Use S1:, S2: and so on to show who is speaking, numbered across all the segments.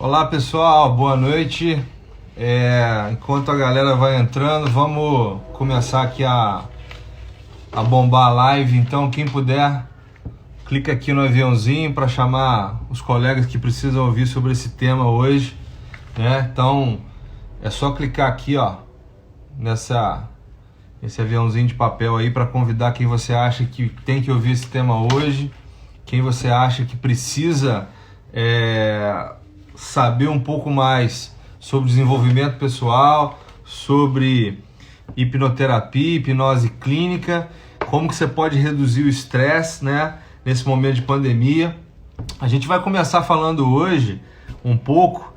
S1: Olá pessoal, boa noite. Enquanto a galera vai entrando, vamos começar aqui a bombar a live. Então, quem puder, clica aqui no aviãozinho para chamar os colegas que precisam ouvir sobre esse tema hoje, né? Então, é só clicar aqui, ó, nesse aviãozinho de papel aí para convidar quem você acha que tem que ouvir esse tema hoje, quem você acha que precisa saber um pouco mais sobre desenvolvimento pessoal, sobre hipnoterapia, hipnose clínica, como que você pode reduzir o estresse, né, nesse momento de pandemia. A gente vai começar falando hoje um pouco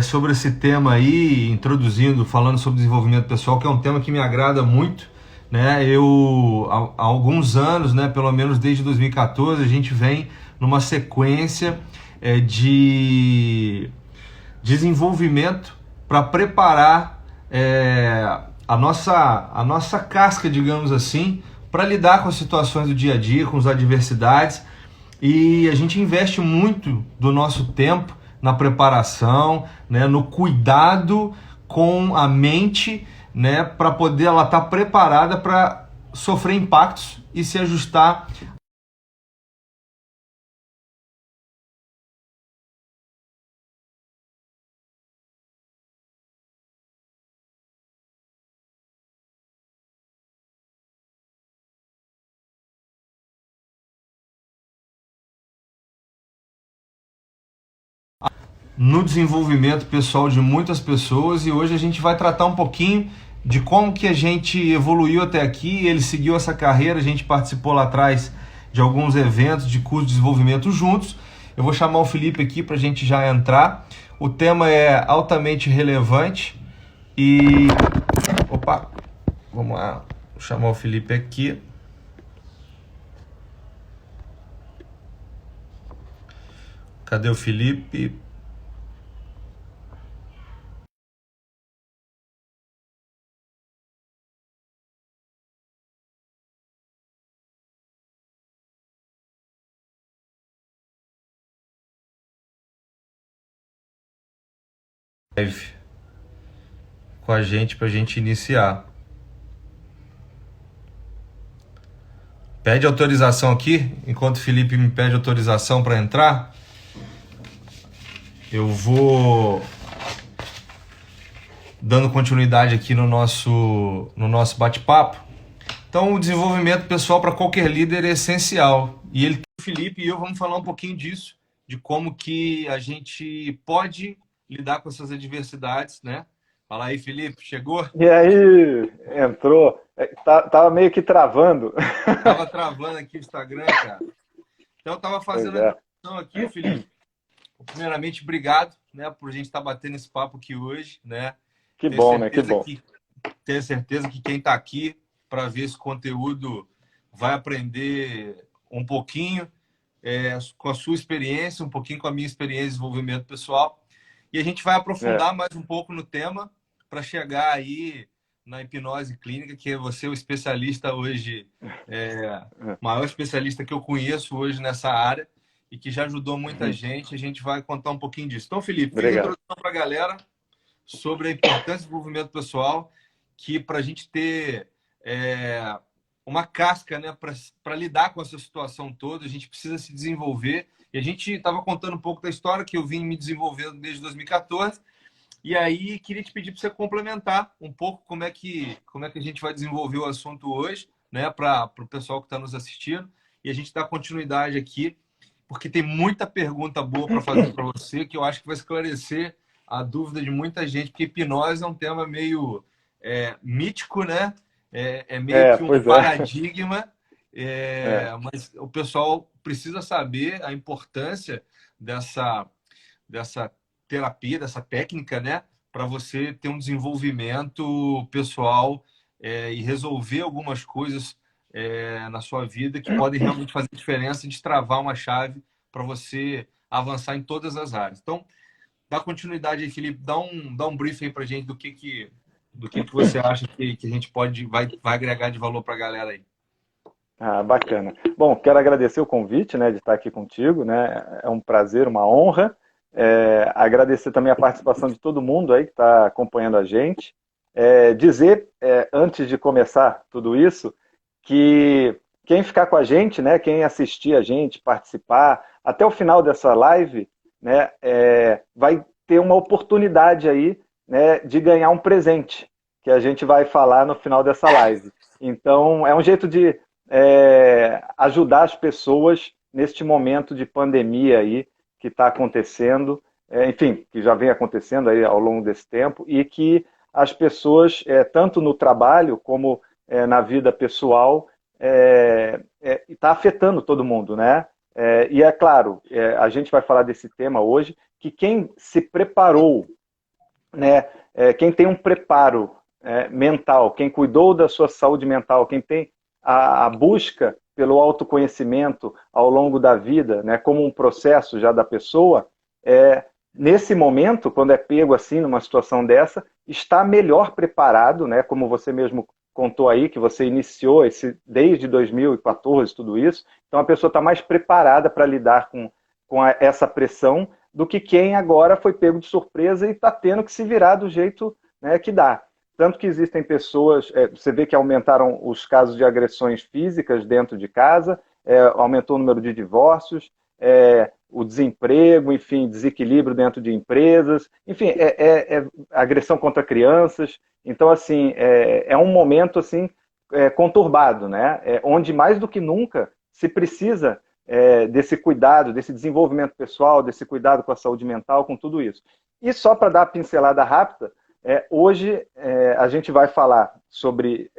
S1: sobre esse tema aí, falando sobre desenvolvimento pessoal, que é um tema que me agrada muito, né? Há alguns anos, né, pelo menos desde 2014, a gente vem numa sequência de desenvolvimento para preparar a nossa casca, digamos assim, para lidar com as situações do dia a dia, com as adversidades. E a gente investe muito do nosso tempo na preparação, né, no cuidado com a mente, né, para poder ela estar preparada para sofrer impactos e se ajustar. No desenvolvimento pessoal de muitas pessoas, e hoje a gente vai tratar um pouquinho de como que a gente evoluiu até aqui. Ele seguiu essa carreira, a gente participou lá atrás de alguns eventos de curso de desenvolvimento juntos. Eu vou chamar o Felipe aqui para a gente já entrar. O tema é altamente relevante e... Opa, vamos lá, vou chamar o Felipe aqui. Cadê o Felipe? Com a gente para a gente iniciar. Pede autorização aqui, enquanto o Felipe me pede autorização para entrar, eu vou dando continuidade aqui no nosso bate-papo. Então, o desenvolvimento pessoal para qualquer líder é essencial. E o Felipe e eu vamos falar um pouquinho disso, de como que a gente pode lidar com essas adversidades, né? Fala aí, Felipe, chegou?
S2: E aí, entrou. Tava meio que travando.
S1: Tava travando aqui o Instagram, cara. Então, eu tava
S2: Pois
S1: fazendo a
S2: é.
S1: introdução aqui, Felipe. Primeiramente, obrigado, né, por a gente estar batendo esse papo aqui hoje, né?
S2: Que
S1: Tenho
S2: bom, né? Que
S1: certeza
S2: bom.
S1: que tenho certeza que quem está aqui para ver esse conteúdo vai aprender um pouquinho com a sua experiência, um pouquinho com a minha experiência de desenvolvimento pessoal. E a gente vai
S2: É,
S1: aprofundar mais um pouco no tema para chegar aí na hipnose clínica, que é você o especialista hoje,
S2: é.
S1: maior especialista que eu conheço hoje nessa área e que já ajudou muita
S2: Uhum.
S1: gente. A gente vai contar um pouquinho disso. Então, Felipe, fiz a
S2: Obrigado.
S1: introdução para a galera sobre a importância do desenvolvimento pessoal, que para a gente ter uma casca, né, para lidar com essa situação toda, a gente precisa se desenvolver. E a gente estava contando um pouco da história que eu vim me desenvolvendo desde 2014. E aí queria te pedir para você complementar um pouco como é que a gente vai desenvolver o assunto hoje, né, para o pessoal que está nos assistindo. E a gente dá continuidade aqui, porque tem muita pergunta boa para fazer para você, que eu acho que vai esclarecer a dúvida de muita gente, porque hipnose é um tema meio mítico, né? Meio que um
S2: Pois é.
S1: paradigma,
S2: É.
S1: mas o pessoal precisa saber a importância dessa terapia, dessa técnica, né? Para você ter um desenvolvimento pessoal e resolver algumas coisas na sua vida que podem realmente fazer diferença e destravar uma chave para você avançar em todas as áreas. Então, dá continuidade aí, Felipe, dá um briefing aí para a gente do que você acha que a gente vai agregar de valor para a galera aí.
S2: Ah, bacana. Bom, quero agradecer o convite, né, de estar aqui contigo, né? É um prazer, uma honra, agradecer também a participação de todo mundo aí que está acompanhando a gente. Dizer, antes de começar tudo isso, que quem ficar com a gente, né, quem assistir a gente, participar, até o final dessa live, né, vai ter uma oportunidade aí, né, de ganhar um presente, que a gente vai falar no final dessa live. Então, é um jeito de ajudar as pessoas neste momento de pandemia aí que está acontecendo, enfim, que já vem acontecendo aí ao longo desse tempo, e que as pessoas, tanto no trabalho como na vida pessoal, está afetando todo mundo, né? E é claro, a gente vai falar desse tema hoje, que quem se preparou, né? Quem tem um preparo mental, quem cuidou da sua saúde mental, quem tem a busca pelo autoconhecimento ao longo da vida, né, como um processo já da pessoa, nesse momento, quando é pego assim numa situação dessa, está melhor preparado, né, como você mesmo contou aí, que você iniciou desde 2014, tudo isso, então a pessoa está mais preparada para lidar com essa pressão do que quem agora foi pego de surpresa e está tendo que se virar do jeito, né, que dá. Tanto que existem pessoas, você vê que aumentaram os casos de agressões físicas dentro de casa, aumentou o número de divórcios, o desemprego, enfim, desequilíbrio dentro de empresas, enfim, agressão contra crianças. Então, assim, um momento assim conturbado, né? Onde mais do que nunca se precisa desse cuidado, desse desenvolvimento pessoal, desse cuidado com a saúde mental, com tudo isso. E só para dar a pincelada rápida, hoje a gente vai falar sobre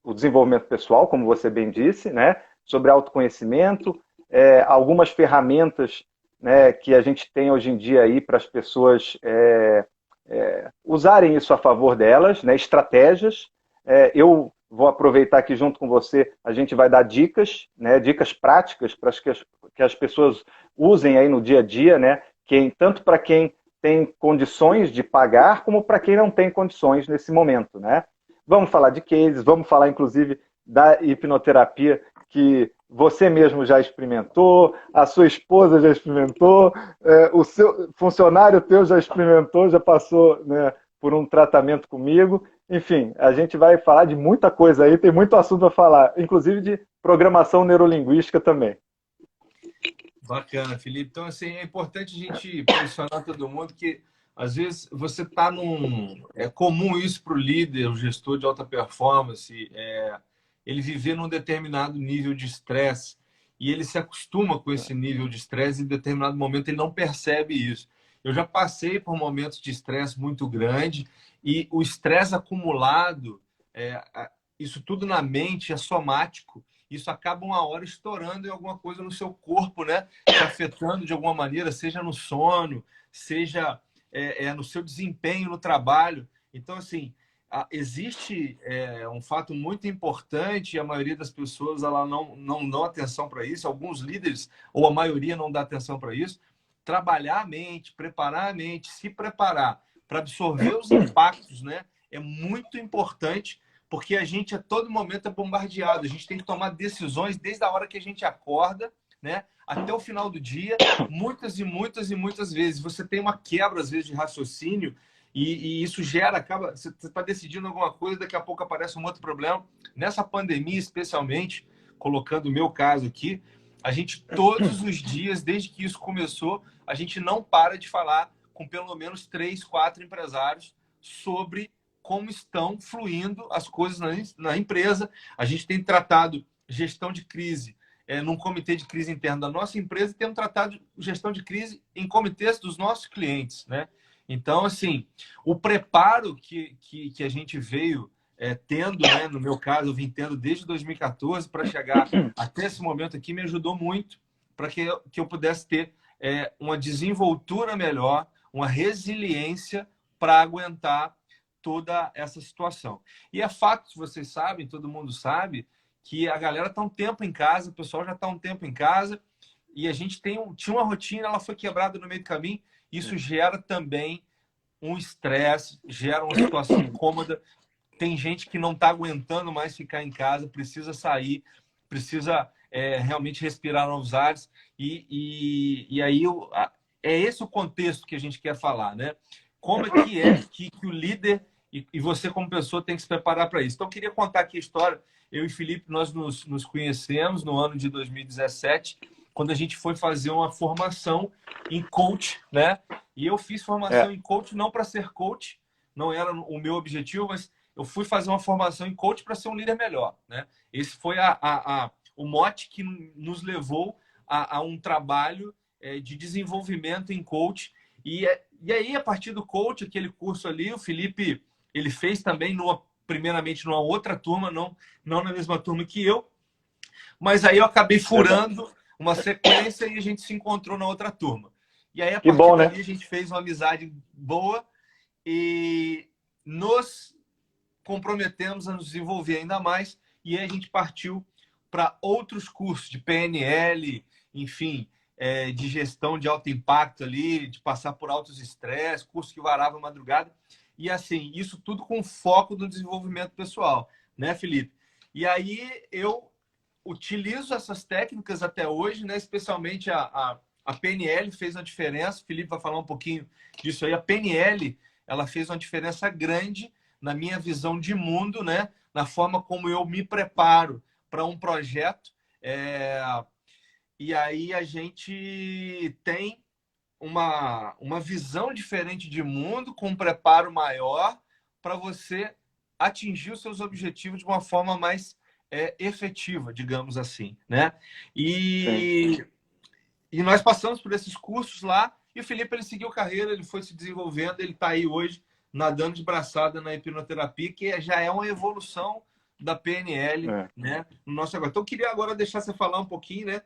S2: o desenvolvimento pessoal, como você bem disse, né? Sobre autoconhecimento, algumas ferramentas, né, que a gente tem hoje em dia aí para as pessoas usarem isso a favor delas, né? Estratégias. Eu vou aproveitar aqui junto com você, a gente vai dar dicas, né? Dicas práticas para que as pessoas usem aí no dia a dia, né? Tanto para quem tem condições de pagar, como para quem não tem condições nesse momento, né? Vamos falar de cases, vamos falar inclusive da hipnoterapia que você mesmo já experimentou, a sua esposa já experimentou, o seu funcionário teu já experimentou, já passou, né, por um tratamento comigo. Enfim, a gente vai falar de muita coisa aí, tem muito assunto a falar, inclusive de programação neurolinguística também.
S1: Bacana, Felipe. Então, assim, é importante a gente posicionar todo mundo que, às vezes, você está num... É comum isso para o líder, o gestor de alta performance, ele viver num determinado nível de estresse e ele se acostuma com esse nível de estresse e em determinado momento ele não percebe isso. Eu já passei por momentos de estresse muito grande e o estresse acumulado, isso tudo na mente é somático, isso acaba uma hora estourando em alguma coisa no seu corpo, né? Te afetando de alguma maneira, seja no sono, seja no seu desempenho no trabalho. Então, assim, existe um fato muito importante e a maioria das pessoas ela não dá atenção para isso, alguns líderes, ou a maioria não dá atenção para isso. Trabalhar a mente, preparar a mente, se preparar para absorver os impactos, né? É muito importante, porque a gente a todo momento é bombardeado. A gente tem que tomar decisões desde a hora que a gente acorda, né, até o final do dia, muitas e muitas e muitas vezes. Você tem uma quebra, às vezes, de raciocínio e isso acaba... Você está decidindo alguma coisa, daqui a pouco aparece um outro problema. Nessa pandemia, especialmente, colocando o meu caso aqui, a gente, todos os dias, desde que isso começou, a gente não para de falar com pelo menos 3, 4 empresários sobre como estão fluindo as coisas na empresa. A gente tem tratado gestão de crise num comitê de crise interno da nossa empresa e temos tratado gestão de crise em comitês dos nossos clientes, né? Então, assim, o preparo que a gente veio tendo, né? No meu caso, eu vim tendo desde 2014 para chegar até esse momento aqui, me ajudou muito para que eu pudesse ter uma desenvoltura melhor, uma resiliência para aguentar toda essa situação. E é fato, vocês sabem, todo mundo sabe, que a galera está um tempo em casa, o pessoal já está um tempo em casa, e a gente tinha uma rotina, ela foi quebrada no meio do caminho, isso gera também um estresse, gera uma situação incômoda. Tem gente que não está aguentando mais ficar em casa, precisa sair, precisa realmente respirar novos ares, e aí é esse o contexto que a gente quer falar, né? Como é que o líder e você como pessoa tem que se preparar para isso. Então, eu queria contar aqui a história. Eu e Felipe, nós nos conhecemos no ano de 2017, quando a gente foi fazer uma formação em coach, né? E eu fiz formação
S2: É.
S1: em coach não para ser coach, não era o meu objetivo, mas eu fui fazer uma formação em coach para ser um líder melhor, né? Esse foi o mote que nos levou a um trabalho de desenvolvimento em coach. E aí, a partir do coach, aquele curso ali, o Felipe ele fez também, primeiramente, numa outra turma, não na mesma turma que eu, mas aí eu acabei furando uma sequência e a gente se encontrou na outra turma. E aí, a
S2: Que
S1: partir
S2: bom,
S1: dali,
S2: né?
S1: a gente fez uma amizade boa e nos comprometemos a nos desenvolver ainda mais. E aí a gente partiu para outros cursos de PNL, enfim, de gestão de alto impacto ali, de passar por altos estresses, curso que varava a madrugada. E assim, isso tudo com foco no desenvolvimento pessoal, né, Felipe? E aí eu utilizo essas técnicas até hoje, né? Especialmente a PNL fez uma diferença. O Felipe vai falar um pouquinho disso aí. A PNL, ela fez uma diferença grande na minha visão de mundo, né? Na forma como eu me preparo para um projeto. E aí a gente tem uma visão diferente de mundo, com um preparo maior para você atingir os seus objetivos de uma forma mais efetiva, digamos assim, né?
S2: Sim.
S1: E nós passamos por esses cursos lá e o Felipe ele seguiu carreira, ele foi se desenvolvendo, ele está aí hoje nadando de braçada na hipnoterapia, que já é uma evolução da PNL,
S2: É.
S1: né? No nosso agora. Então, eu queria agora deixar você falar um pouquinho, né?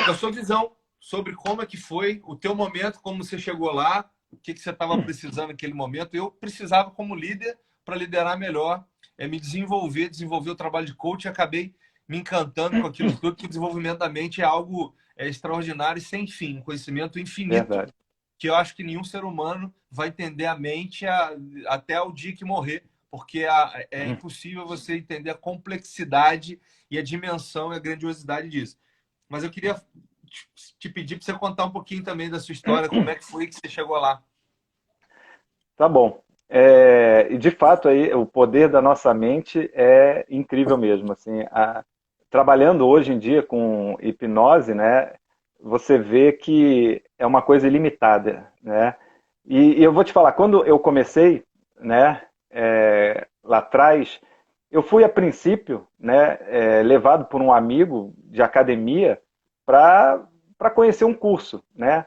S1: Da sua visão sobre como é que foi o teu momento, como você chegou lá, o que você estava precisando naquele momento. Eu precisava, como líder, para liderar melhor, me desenvolver o trabalho de coach e acabei me encantando com aquilo tudo, que o desenvolvimento da mente é algo extraordinário e sem fim, um conhecimento infinito,
S2: Verdade.
S1: que eu acho que nenhum ser humano vai entender a mente até o dia que morrer, porque é impossível você entender a complexidade e a dimensão e a grandiosidade disso. Mas eu queria te pedir para você contar um pouquinho também da sua história, como é que foi que você chegou lá.
S2: Tá bom. E de fato aí o poder da nossa mente é incrível mesmo. Assim, trabalhando hoje em dia com hipnose, né, você vê que é uma coisa ilimitada, né? E eu vou te falar, quando eu comecei, né, lá atrás, eu fui a princípio, né, levado por um amigo de academia para conhecer um curso, né?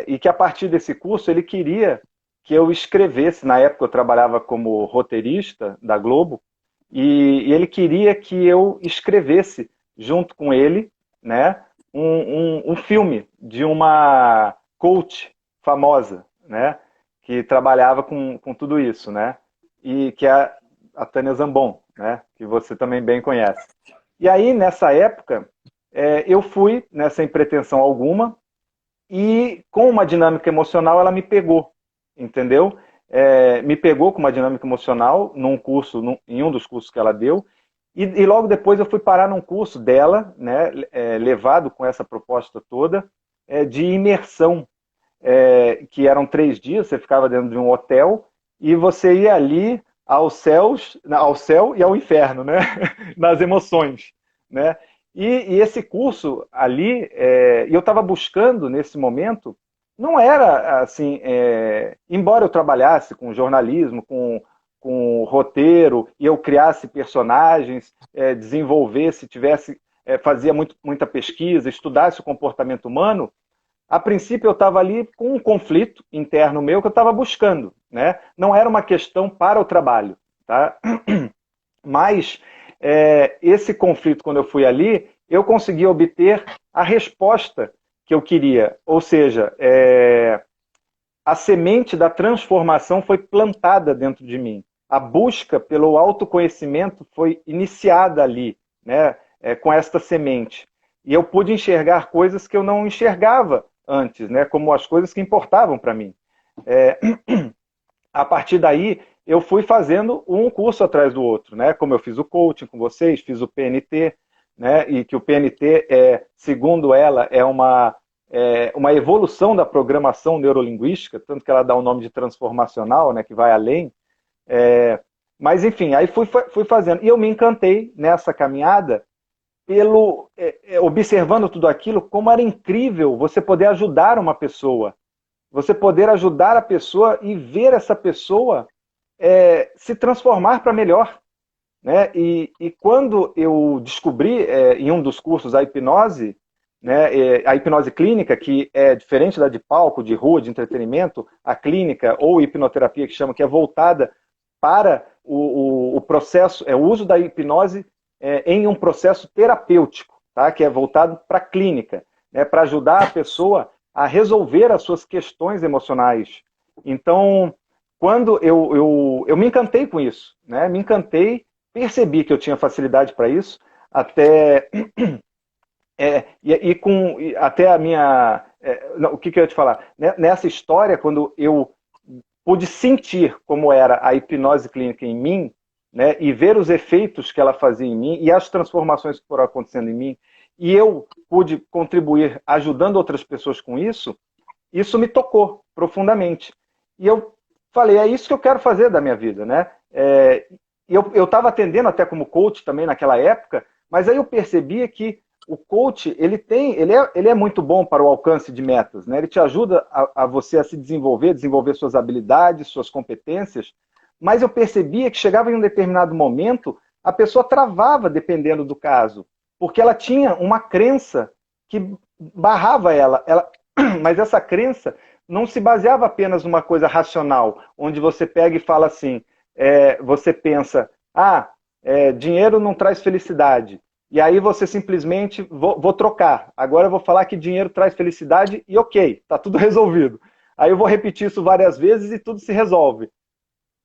S2: E que a partir desse curso ele queria que eu escrevesse. Na época eu trabalhava como roteirista da Globo e ele queria que eu escrevesse junto com ele, né, um filme de uma coach famosa, né, que trabalhava com tudo isso, né, e que é a Tânia Zambon, né, que você também bem conhece. E aí nessa época eu fui, né, sem pretensão alguma, e com uma dinâmica emocional ela me pegou, entendeu? Me pegou com uma dinâmica emocional num curso, em um dos cursos que ela deu, e logo depois eu fui parar num curso dela, né, levado com essa proposta toda, de imersão, que eram 3 dias, você ficava dentro de um hotel e você ia ali ao céu e ao inferno, né? Nas emoções, né? E esse curso ali, e eu estava buscando nesse momento, não era assim, embora eu trabalhasse com jornalismo, com roteiro, e eu criasse personagens, desenvolvesse, fazia muita pesquisa, estudasse o comportamento humano. A princípio eu estava ali com um conflito interno meu que eu estava buscando, né? Não era uma questão para o trabalho, tá? Mas esse conflito, quando eu fui ali, eu consegui obter a resposta que eu queria. Ou seja, a semente da transformação foi plantada dentro de mim. A busca pelo autoconhecimento foi iniciada ali, né, com esta semente. E eu pude enxergar coisas que eu não enxergava antes, né, como as coisas que importavam para mim. A partir daí, eu fui fazendo um curso atrás do outro, né? Como eu fiz o coaching com vocês, fiz o PNT, né? E que o PNT, segundo ela, é uma uma evolução da programação neurolinguística, tanto que ela dá o nome de transformacional, né, que vai além. Mas, enfim, aí fui fazendo. E eu me encantei nessa caminhada observando tudo aquilo, como era incrível você poder ajudar uma pessoa. Você poder ajudar a pessoa e ver essa pessoa se transformar para melhor. Né? E quando eu descobri em um dos cursos a hipnose, né, a hipnose clínica, que é diferente da de palco, de rua, de entretenimento, a clínica ou hipnoterapia que chama, que é voltada para o processo, o uso da hipnose em um processo terapêutico, tá? Que é voltado para a clínica, né, para ajudar a pessoa a resolver as suas questões emocionais. Então, quando eu me encantei com isso, né? Me encantei, percebi que eu tinha facilidade para isso, até até a minha não, o que eu ia te falar, nessa história, quando eu pude sentir como era a hipnose clínica em mim, né, e ver os efeitos que ela fazia em mim e as transformações que foram acontecendo em mim, e eu pude contribuir ajudando outras pessoas com isso, isso me tocou profundamente. E eu falei, é isso que eu quero fazer da minha vida, né? Eu estava atendendo até como coach também naquela época, mas aí eu percebia que o coach, ele é muito bom para o alcance de metas, né? Ele te ajuda a você a se desenvolver suas habilidades, suas competências, mas eu percebia que chegava em um determinado momento, a pessoa travava dependendo do caso, porque ela tinha uma crença que barrava ela mas essa crença não se baseava apenas numa coisa racional, onde você pega e fala assim, você pensa, dinheiro não traz felicidade. E aí você simplesmente, vou trocar. Agora eu vou falar que dinheiro traz felicidade e ok, está tudo resolvido. Aí eu vou repetir isso várias vezes e tudo se resolve.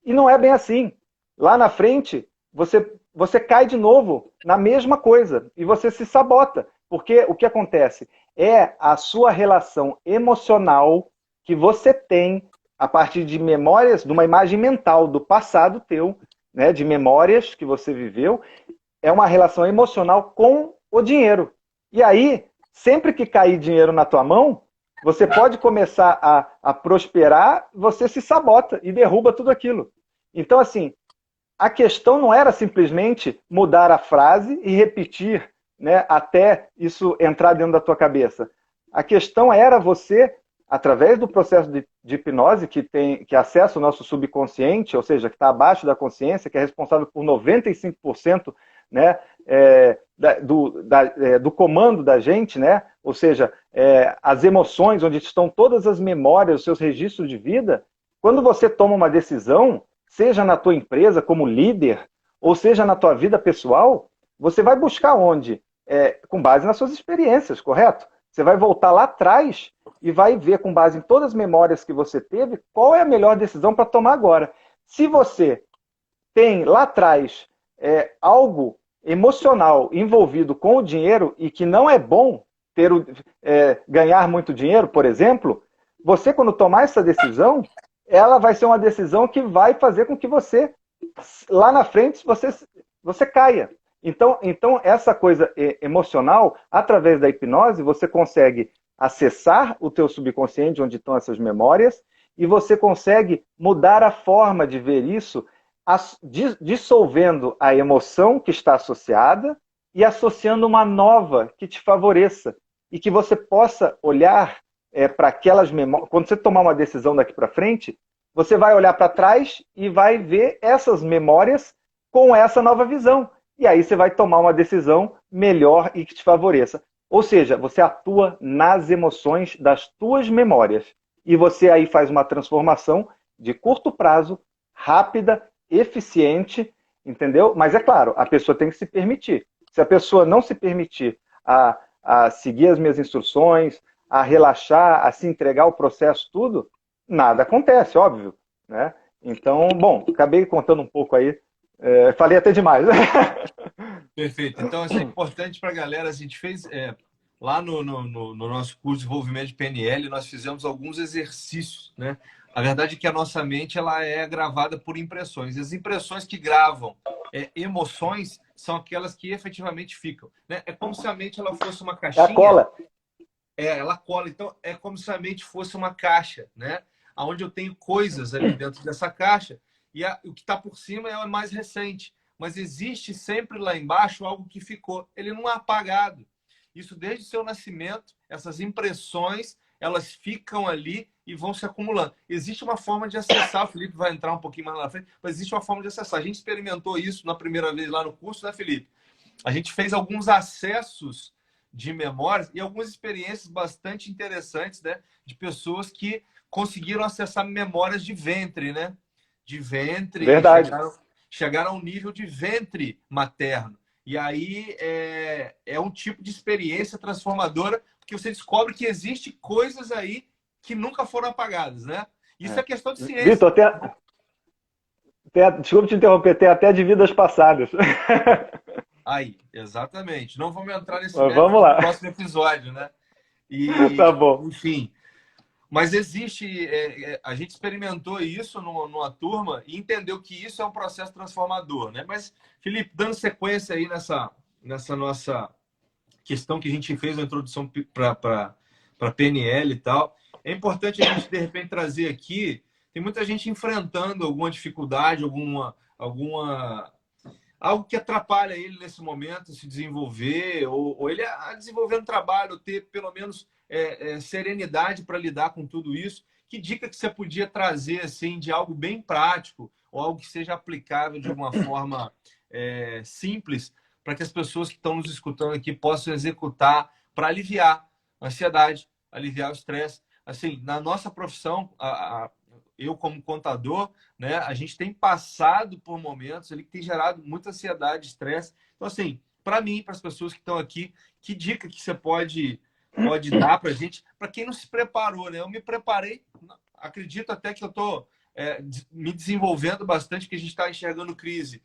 S2: E não é bem assim. Lá na frente, você cai de novo na mesma coisa e você se sabota. Porque o que acontece é a sua relação emocional que você tem a partir de memórias, de uma imagem mental do passado teu, né, de memórias que você viveu, é uma relação emocional com o dinheiro. E aí, sempre que cair dinheiro na tua mão, você pode começar a prosperar, você se sabota e derruba tudo aquilo. Então, assim, a questão não era simplesmente mudar a frase e repetir, né, até isso entrar dentro da tua cabeça. A questão era você, através do processo de hipnose, que acessa o nosso subconsciente, ou seja, que está abaixo da consciência, que é responsável por 95%, né, do comando da gente, né? Ou seja, as emoções, onde estão todas as memórias, os seus registros de vida, quando você toma uma decisão, seja na tua empresa como líder, ou seja na tua vida pessoal, você vai buscar onde? Com base nas suas experiências, correto? Você vai voltar lá atrás e vai ver, com base em todas as memórias que você teve, qual é a melhor decisão para tomar agora. Se você tem lá atrás algo emocional envolvido com o dinheiro e que não é bom ganhar muito dinheiro, por exemplo, você, quando tomar essa decisão, ela vai ser uma decisão que vai fazer com que você, lá na frente, você caia. Então, essa coisa emocional, através da hipnose, você consegue acessar o teu subconsciente, onde estão essas memórias, e você consegue mudar a forma de ver isso, dissolvendo a emoção que está associada e associando uma nova que te favoreça e que você possa olhar para aquelas memórias. Quando você tomar uma decisão daqui para frente, você vai olhar para trás e vai ver essas memórias com essa nova visão. E aí você vai tomar uma decisão melhor e que te favoreça. Ou seja, você atua nas emoções das tuas memórias. E você aí faz uma transformação de curto prazo, rápida, eficiente, entendeu? Mas é claro, a pessoa tem que se permitir. Se a pessoa não se permitir a seguir as minhas instruções, a relaxar, a se entregar ao processo, tudo, nada acontece, óbvio, né? Então, bom, acabei contando um pouco aí, falei até demais.
S1: Perfeito. Então, isso é importante para a galera. A gente fez lá no nosso curso de desenvolvimento de PNL, nós fizemos alguns exercícios, né? A verdade é que a nossa mente ela é gravada por impressões. E as impressões que gravam emoções são aquelas que efetivamente ficam, né? É como se a mente ela fosse uma
S2: É a
S1: caixinha.
S2: cola.
S1: ela cola. Então, é como se a mente fosse uma caixa, né? Onde eu tenho coisas ali dentro dessa caixa e o que está por cima é o mais recente. Mas existe sempre lá embaixo algo que ficou. Ele não é apagado. Isso desde o seu nascimento, essas impressões, elas ficam ali e vão se acumulando. Existe uma forma de acessar, o Felipe vai entrar um pouquinho mais lá na frente, mas existe uma forma de acessar. A gente experimentou isso na primeira vez lá no curso, né, Felipe? A gente fez alguns acessos de memórias e algumas experiências bastante interessantes, né? De pessoas que conseguiram acessar memórias de ventre, né? De ventre,
S2: Verdade.
S1: chegaram ao nível de ventre materno. E aí é um tipo de experiência transformadora, porque você descobre que existe coisas aí que nunca foram apagadas, né? Isso é questão de ciência.
S2: Vitor, desculpa te interromper, tem até de vidas passadas.
S1: Aí, exatamente. Não vamos entrar nesse
S2: Mas
S1: mérito
S2: vamos
S1: no
S2: lá.
S1: próximo episódio, né?
S2: Tá
S1: E,
S2: bom.
S1: enfim. Mas existe, a gente experimentou isso numa turma e entendeu que isso é um processo transformador, né? Mas, Felipe, dando sequência aí nessa nossa questão que a gente fez, a introdução para PNL e tal, é importante a gente, de repente, trazer aqui, tem muita gente enfrentando alguma dificuldade, algo que atrapalha ele nesse momento se desenvolver, ou ele a desenvolver um trabalho, ter pelo menos serenidade para lidar com tudo isso. Que dica que você podia trazer assim de algo bem prático ou algo que seja aplicável de uma forma simples para que as pessoas que estão nos escutando aqui possam executar para aliviar a ansiedade, aliviar o estresse? Assim, na nossa profissão, eu como contador, né, a gente tem passado por momentos ali que tem gerado muita ansiedade, estresse. Então, assim, para mim, para as pessoas que estão aqui, que dica que você pode dar para a gente, para quem não se preparou, né? Eu me preparei, acredito até que eu estou me desenvolvendo bastante, que a gente está enxergando crise.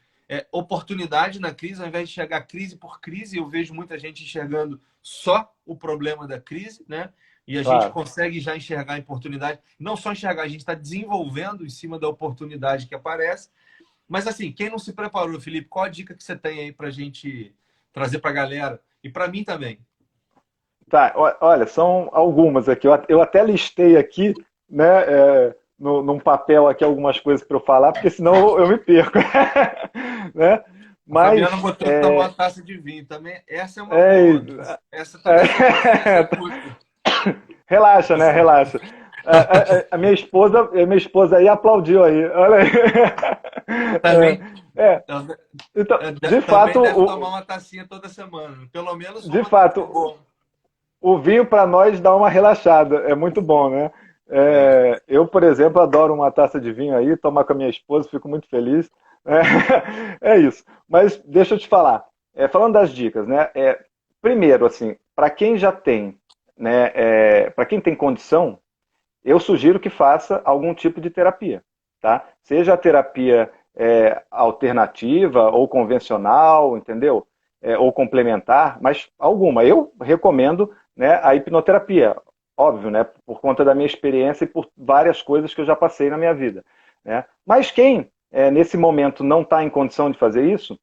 S1: Oportunidade na crise, ao invés de enxergar crise por crise, eu vejo muita gente enxergando só o problema da crise, né? E a gente
S2: Claro.
S1: consegue já enxergar a oportunidade. Não só enxergar, a gente está desenvolvendo em cima da oportunidade que aparece. Mas assim, quem não se preparou, Felipe, qual a dica que você tem aí para a gente trazer para a galera? E para mim também.
S2: Tá, olha, são algumas aqui. Eu até listei aqui, né, num papel aqui algumas coisas para eu falar, porque senão eu me perco. Né?
S1: A Fabiana
S2: Mas
S1: botou que tomou uma taça de vinho também. Essa é uma boa.
S2: é,
S1: Essa toda semana você
S2: é,
S1: executa.
S2: relaxa, né? Relaxa. A minha esposa aí aplaudiu aí. Olha aí.
S1: Também,
S2: Então, de
S1: também
S2: fato,
S1: deve tomar uma tacinha toda semana. Pelo menos
S2: de
S1: uma tem que ser
S2: fato,
S1: bom.
S2: o vinho para nós dá uma relaxada. É muito bom, né?
S1: É.
S2: Eu, por exemplo, adoro uma taça de vinho aí, tomar com a minha esposa, fico muito feliz. É isso. Mas deixa eu te falar. Falando das dicas, né? Primeiro, assim, para quem já tem, né? Para quem tem condição, eu sugiro que faça algum tipo de terapia, tá? Seja a terapia alternativa ou convencional, entendeu? Ou complementar, mas alguma. Eu recomendo, né, a hipnoterapia, óbvio, né? Por conta da minha experiência e por várias coisas que eu já passei na minha vida, né? Mas quem nesse momento não está em condição de fazer isso,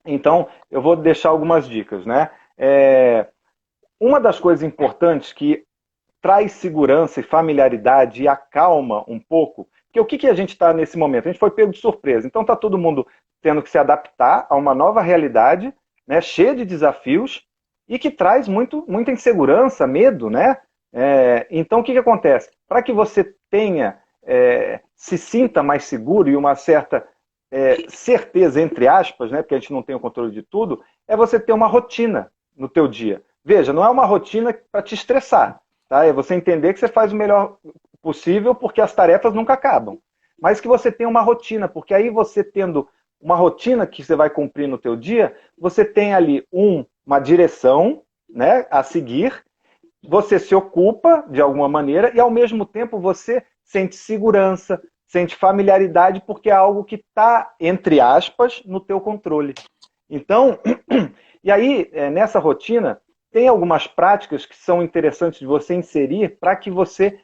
S2: então eu vou deixar algumas dicas, né? Uma das coisas importantes que traz segurança e familiaridade e acalma um pouco. Porque o que a gente está nesse momento? A gente foi pego de surpresa. Então está todo mundo tendo que se adaptar a uma nova realidade, né, cheia de desafios e que traz muita insegurança, medo, né? Então o que acontece? Para que você tenha, se sinta mais seguro e uma certa certeza, entre aspas, né, porque a gente não tem o controle de tudo, é você ter uma rotina no teu dia. Veja, não é uma rotina para te estressar. Tá? É você entender que você faz o melhor possível porque as tarefas nunca acabam. Mas que você tenha uma rotina, porque aí você tendo uma rotina que você vai cumprir no teu dia, você tem ali uma direção, né, a seguir, você se ocupa de alguma maneira e ao mesmo tempo você sente segurança, sente familiaridade porque é algo que está, entre aspas, no teu controle. Então, e aí, nessa rotina, tem algumas práticas que são interessantes de você inserir para que você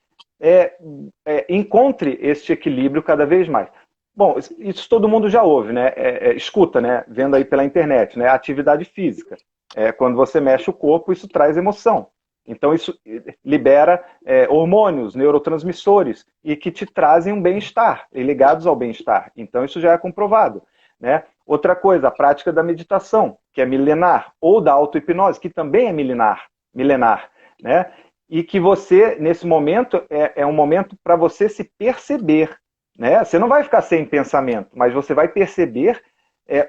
S2: encontre este equilíbrio cada vez mais. Bom, isso todo mundo já ouve, né? Escuta, né? Vendo aí pela internet, né? Atividade física. Quando você mexe o corpo, isso traz emoção. Então, isso libera hormônios, neurotransmissores, e que te trazem um bem-estar, e ligados ao bem-estar. Então, isso já é comprovado, né? Outra coisa, a prática da meditação, que é milenar, ou da auto-hipnose, que também é milenar, né? E que você, nesse momento, é um momento para você se perceber, né? Você não vai ficar sem pensamento, mas você vai perceber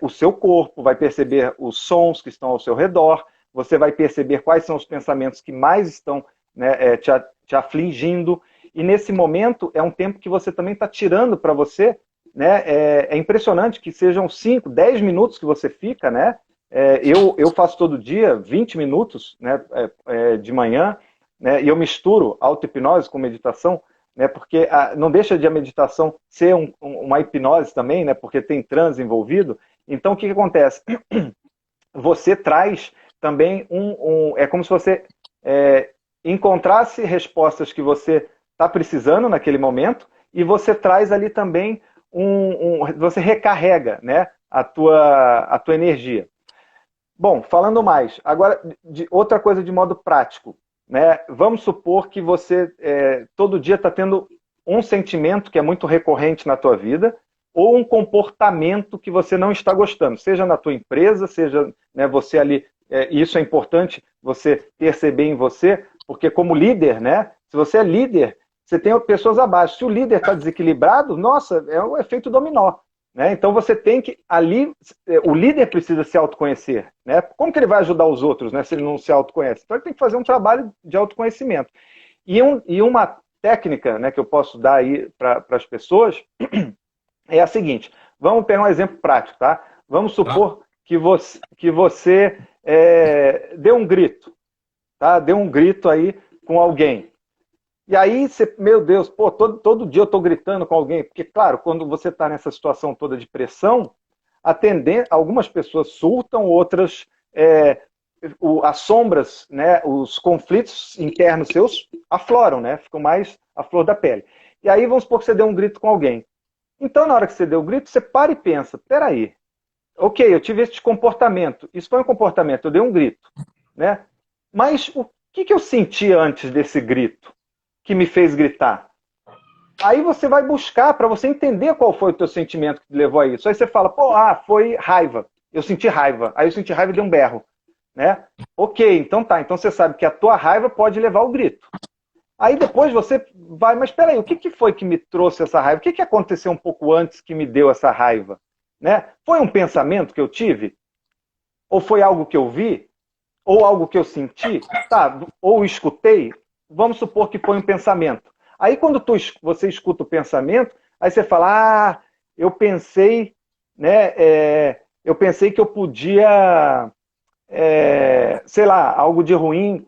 S2: o seu corpo, vai perceber os sons que estão ao seu redor, você vai perceber quais são os pensamentos que mais estão, né, te afligindo. E nesse momento é um tempo que você também está tirando para você, né? É impressionante que sejam 5, 10 minutos que você fica, né? Eu faço todo dia 20 minutos, né, de manhã, né, e eu misturo auto-hipnose com meditação, né, porque não deixa de a meditação ser uma hipnose também, né, porque tem transe envolvido. Então, o que acontece? Você traz também é como se você encontrasse respostas que você está precisando naquele momento, e você traz ali também você recarrega, né, a tua energia. Bom, falando mais, agora de outra coisa de modo prático, né? Vamos supor que você todo dia está tendo um sentimento que é muito recorrente na tua vida, ou um comportamento que você não está gostando, seja na tua empresa, seja, né, você ali, isso é importante você perceber em você, porque como líder, né, se você é líder, você tem pessoas abaixo. Se o líder está desequilibrado, nossa, é o efeito dominó. Né? Então você tem que, ali, o líder precisa se autoconhecer. Né? Como que ele vai ajudar os outros, né, se ele não se autoconhece? Então ele tem que fazer um trabalho de autoconhecimento. E uma técnica, né, que eu posso dar aí para as pessoas é a seguinte: vamos pegar um exemplo prático, tá? Vamos supor que você deu um grito, tá? Deu um grito aí com alguém. E aí, meu Deus, pô, todo dia eu estou gritando com alguém, porque, claro, quando você está nessa situação toda de pressão, algumas pessoas surtam, outras, as sombras, né, os conflitos internos seus afloram, né, ficam mais à flor da pele. E aí, vamos supor que você deu um grito com alguém. Então, na hora que você deu o grito, você para e pensa, peraí, ok, eu tive esse comportamento, isso foi um comportamento, eu dei um grito, né? Mas o que eu senti antes desse grito que me fez gritar? Aí você vai buscar para você entender qual foi o teu sentimento que te levou a isso. Aí você fala, pô, foi raiva, eu senti raiva, aí eu senti raiva e dei um berro, né? Ok, então tá, então você sabe que a tua raiva pode levar ao grito. Aí depois você vai, mas peraí, o que foi que me trouxe essa raiva? O que aconteceu um pouco antes que me deu essa raiva? Né? Foi um pensamento que eu tive? Ou foi algo que eu vi? Ou algo que eu senti? Tá, ou escutei? Vamos supor que foi um pensamento. Aí quando você escuta o pensamento, aí você fala, eu pensei, né, eu pensei que eu podia, sei lá, algo de ruim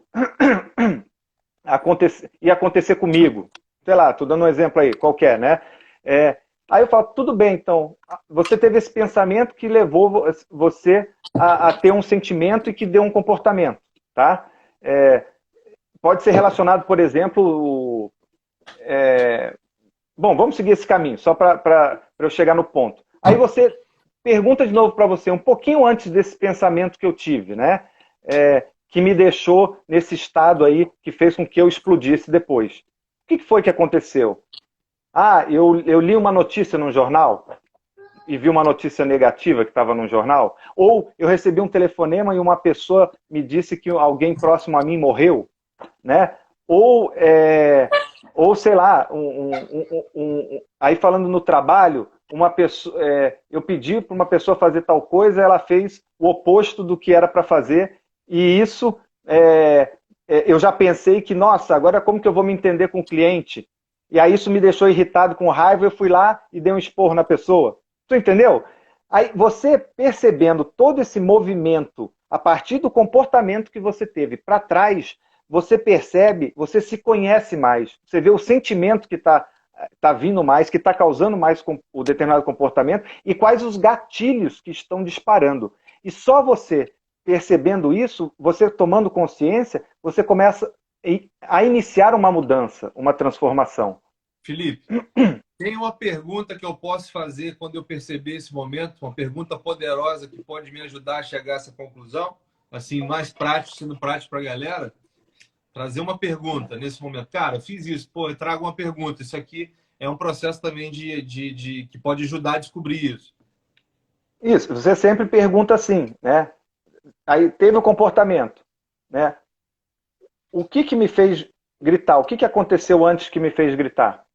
S2: ia acontecer comigo. Sei lá, estou dando um exemplo aí, qualquer, né? Aí eu falo, tudo bem, então, você teve esse pensamento que levou você a ter um sentimento e que deu um comportamento, tá? Pode ser relacionado, por exemplo, bom, vamos seguir esse caminho, só para eu chegar no ponto. Aí você pergunta de novo para você, um pouquinho antes desse pensamento que eu tive, né? Que me deixou nesse estado aí, que fez com que eu explodisse depois. O que foi que aconteceu? Eu li uma notícia num jornal e vi uma notícia negativa que estava num jornal, ou eu recebi um telefonema e uma pessoa me disse que alguém próximo a mim morreu, né? Ou sei lá, aí falando no trabalho, uma pessoa, eu pedi para uma pessoa fazer tal coisa, ela fez o oposto do que era para fazer, e isso eu já pensei que, nossa, agora como que eu vou me entender com o cliente? E aí isso me deixou irritado, com raiva, eu fui lá e dei um esporro na pessoa. Tu entendeu? Aí você percebendo todo esse movimento a partir do comportamento que você teve para trás, você percebe, você se conhece mais. Você vê o sentimento que está vindo mais, que está causando mais o determinado comportamento e quais os gatilhos que estão disparando. E só você percebendo isso, você tomando consciência, você começa a iniciar uma mudança, uma transformação.
S1: Felipe, tem uma pergunta que eu posso fazer quando eu perceber esse momento, uma pergunta poderosa que pode me ajudar a chegar a essa conclusão, assim, mais prático, sendo prático para a galera. trazer uma pergunta nesse momento. Cara, eu fiz isso, pô, eu trago uma pergunta. Isso aqui é um processo também que pode ajudar a descobrir isso.
S2: Isso, você sempre pergunta assim, né? Aí teve o comportamento, né? O que que me fez gritar? O que que aconteceu antes que me fez gritar?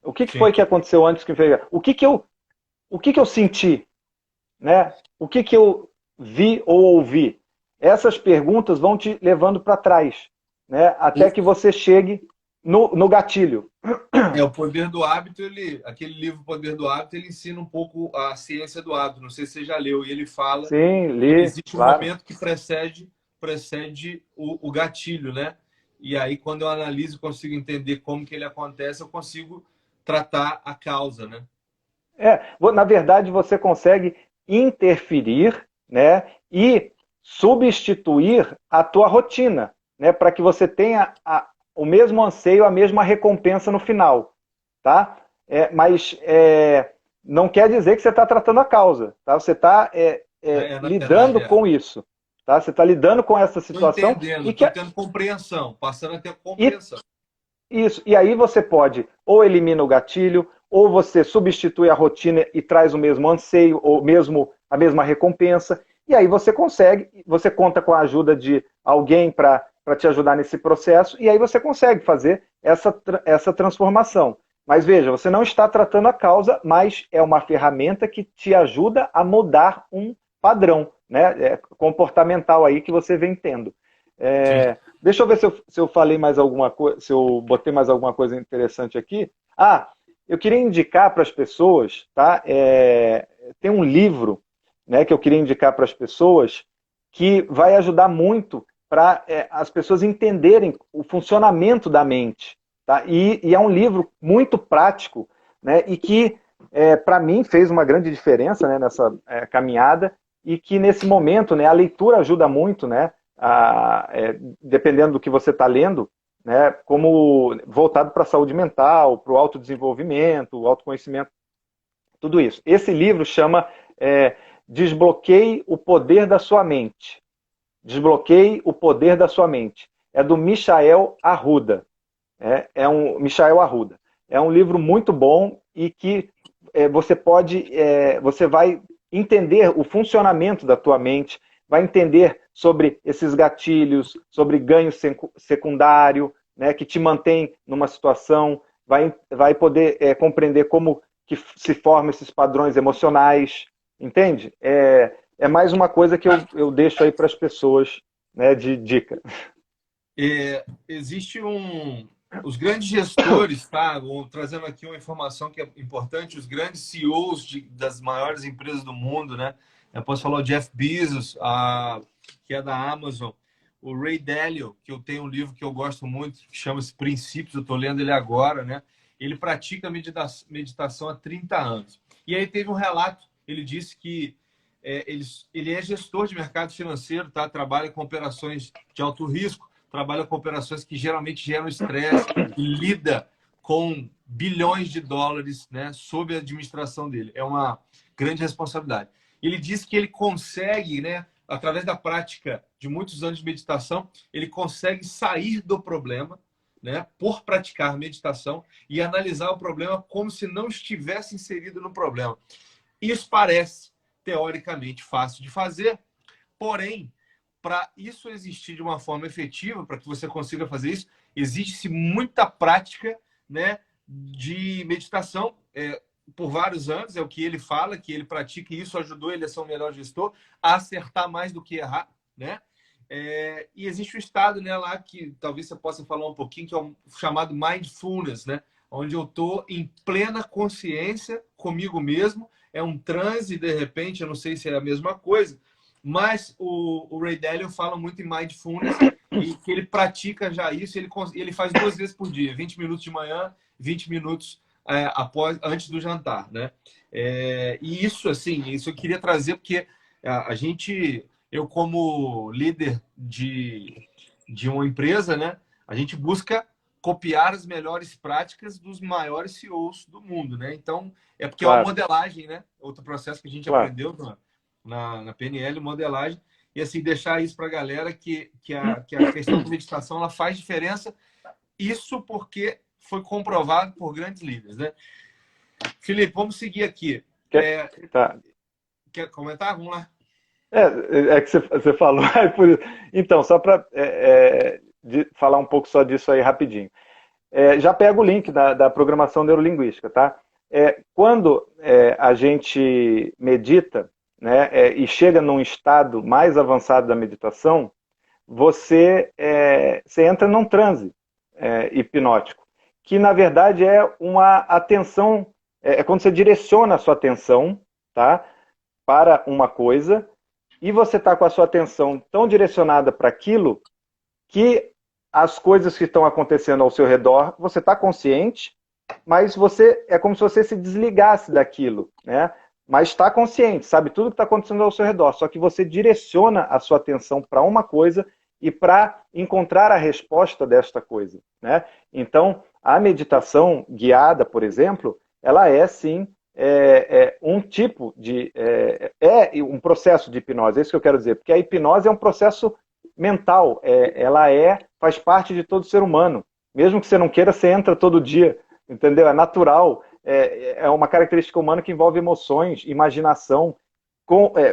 S2: O que que
S1: Sim.
S2: foi que aconteceu antes que me fez gritar? O que que eu senti, né? O que que eu vi ou ouvi? Essas perguntas vão te levando para trás, né? Até que você chegue no gatilho.
S1: É, o Poder do Hábito, aquele livro Poder do Hábito, ele ensina um pouco a ciência do hábito. Não sei se você já leu. E ele fala
S2: Sim,
S1: que
S2: li,
S1: existe um
S2: claro.
S1: momento que precede o gatilho, né? E aí, quando eu analiso e consigo entender como que ele acontece, eu consigo tratar a causa, né?
S2: Na verdade, você consegue interferir, né, e substituir a tua rotina, né, para que você tenha o mesmo anseio, a mesma recompensa no final, tá? Não quer dizer que você está tratando a causa, tá? Você está
S1: Na verdade,
S2: lidando com isso, tá? Você está lidando com essa
S1: estou
S2: situação
S1: entendendo,
S2: e que
S1: estou tendo compreensão, passando a ter
S2: e
S1: compreensão.
S2: isso. E aí você pode ou elimina o gatilho, ou você substitui a rotina e traz o mesmo anseio, ou mesmo a mesma recompensa. E aí você consegue, você conta com a ajuda de alguém para te ajudar nesse processo, e aí você consegue fazer essa transformação. Mas veja, você não está tratando a causa, mas é uma ferramenta que te ajuda a mudar um padrão, né, comportamental aí que você vem tendo.
S1: Sim.
S2: Deixa eu ver se eu falei mais alguma coisa, se eu botei mais alguma coisa interessante aqui. Ah, eu queria indicar para as pessoas, tá? Tem um livro, né, que eu queria indicar para as pessoas que vai ajudar muito para as pessoas entenderem o funcionamento da mente, tá? E é um livro muito prático, né? E que para mim fez uma grande diferença, né, nessa caminhada e que nesse momento, né, a leitura ajuda muito, né? Dependendo do que você está lendo, né, como voltado para a saúde mental, para o autodesenvolvimento, o autoconhecimento, tudo isso. Esse livro chama Desbloqueie o Poder da Sua Mente. Desbloqueie o Poder da Sua Mente. É do Michael Arruda. Michael Arruda. É um livro muito bom e que você vai entender o funcionamento da tua mente, vai entender sobre esses gatilhos, sobre ganho secundário, né, que te mantém numa situação, vai poder compreender como que se formam esses padrões emocionais, entende? É mais uma coisa que eu deixo aí para as pessoas, né, de dica.
S1: Existe os grandes gestores, tá? Vou trazendo aqui uma informação que é importante, os grandes CEOs das maiores empresas do mundo, né? Eu posso falar o Jeff Bezos, que é da Amazon, o Ray Dalio, que eu tenho um livro que eu gosto muito, que chama-se Princípios, eu estou lendo ele agora, né? Ele pratica meditação há 30 anos. E aí teve um relato, ele disse que ele é gestor de mercado financeiro, tá? Trabalha com operações de alto risco, trabalha com operações que geralmente geram estresse e lida com bilhões de dólares, né, sob a administração dele. É uma grande responsabilidade. Ele diz que ele consegue, né, através da prática de muitos anos de meditação, ele consegue sair do problema, né, por praticar meditação e analisar o problema como se não estivesse inserido no problema. Isso parece, teoricamente, fácil de fazer, porém, para isso existir de uma forma efetiva, para que você consiga fazer isso, existe muita prática, né, de meditação por vários anos, é o que ele fala, que ele pratica, e isso ajudou ele a ser um melhor gestor, a acertar mais do que errar, né? E existe o estado, né, lá que talvez você possa falar um pouquinho, que é o chamado mindfulness, né? Onde eu estou em plena consciência comigo mesmo, é um transe, de repente, eu não sei se é a mesma coisa, mas o Ray Dalio fala muito em mindfulness e que ele pratica já isso, ele faz 2 vezes por dia, 20 minutos de manhã, 20 minutos antes do jantar, né? E isso, assim, isso eu queria trazer porque eu como líder de uma empresa, né? A gente busca copiar as melhores práticas dos maiores CEOs do mundo, né? Então, é porque é uma
S2: Claro,
S1: modelagem, né? Outro processo que a gente
S2: claro.
S1: aprendeu na PNL, modelagem. e assim, deixar isso para a galera que a questão da meditação ela faz diferença, isso porque foi comprovado por grandes líderes, né? Felipe, vamos seguir aqui.
S2: Tá.
S1: Quer comentar? Vamos lá.
S2: É que você falou. Então, só para falar um pouco só disso aí rapidinho. Já pega o link da programação neurolinguística, tá? Quando a gente medita, né, e chega num estado mais avançado da meditação, você entra num transe hipnótico, que na verdade é uma atenção, quando você direciona a sua atenção, tá, para uma coisa, e você está com a sua atenção tão direcionada para aquilo que as coisas que estão acontecendo ao seu redor, você está consciente, mas é como se você se desligasse daquilo, né? Mas está consciente, sabe tudo que está acontecendo ao seu redor, só que você direciona a sua atenção para uma coisa e para encontrar a resposta desta coisa, né? Então, a meditação guiada, por exemplo, ela é sim um tipo de... um processo de hipnose, é isso que eu quero dizer, porque a hipnose é um processo mental, ela faz parte de todo ser humano. Mesmo que você não queira, você entra todo dia, entendeu? É natural, é uma característica humana que envolve emoções, imaginação,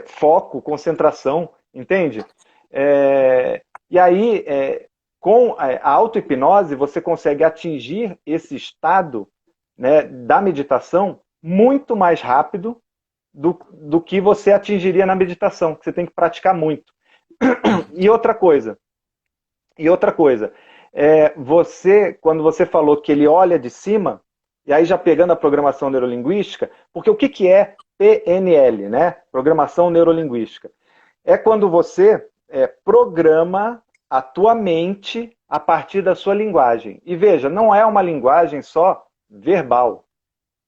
S2: foco, concentração, entende? E aí, com a auto-hipnose, você consegue atingir esse estado, né, da meditação muito mais rápido do que você atingiria na meditação, que você tem que praticar muito. E outra coisa, quando você falou que ele olha de cima, e aí já pegando a programação neurolinguística, porque o que é PNL, né? Programação neurolinguística? É quando você programa a tua mente a partir da sua linguagem. E veja, não é uma linguagem só verbal,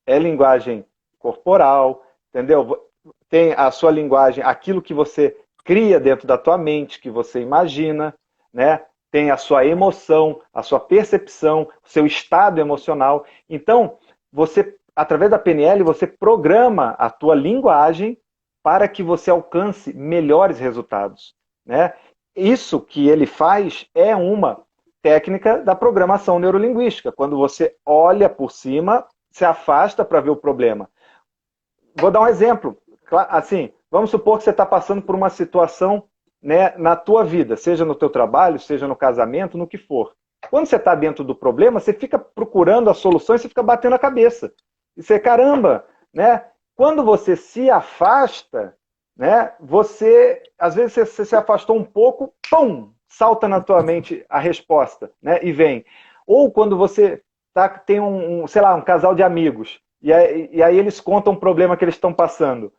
S2: é linguagem corporal, entendeu? Tem a sua linguagem, aquilo que você cria dentro da tua mente, que você imagina, né? Tem a sua emoção, a sua percepção, o seu estado emocional. Então, através da PNL, você programa a tua linguagem para que você alcance melhores resultados, né? Isso que ele faz é uma técnica da programação neurolinguística. Quando você olha por cima, se afasta para ver o problema. Vou dar um exemplo. Assim, vamos supor que você está passando por uma situação, né, na tua vida, seja no teu trabalho, seja no casamento, no que for. Quando você está dentro do problema, você fica procurando a solução e você fica batendo a cabeça. E você, caramba, né? Quando você se afasta, né, às vezes você se afastou um pouco, pum, salta na tua mente a resposta, né, e vem. Ou quando você tem sei lá, um casal de amigos, e aí eles contam um problema que eles estão passando.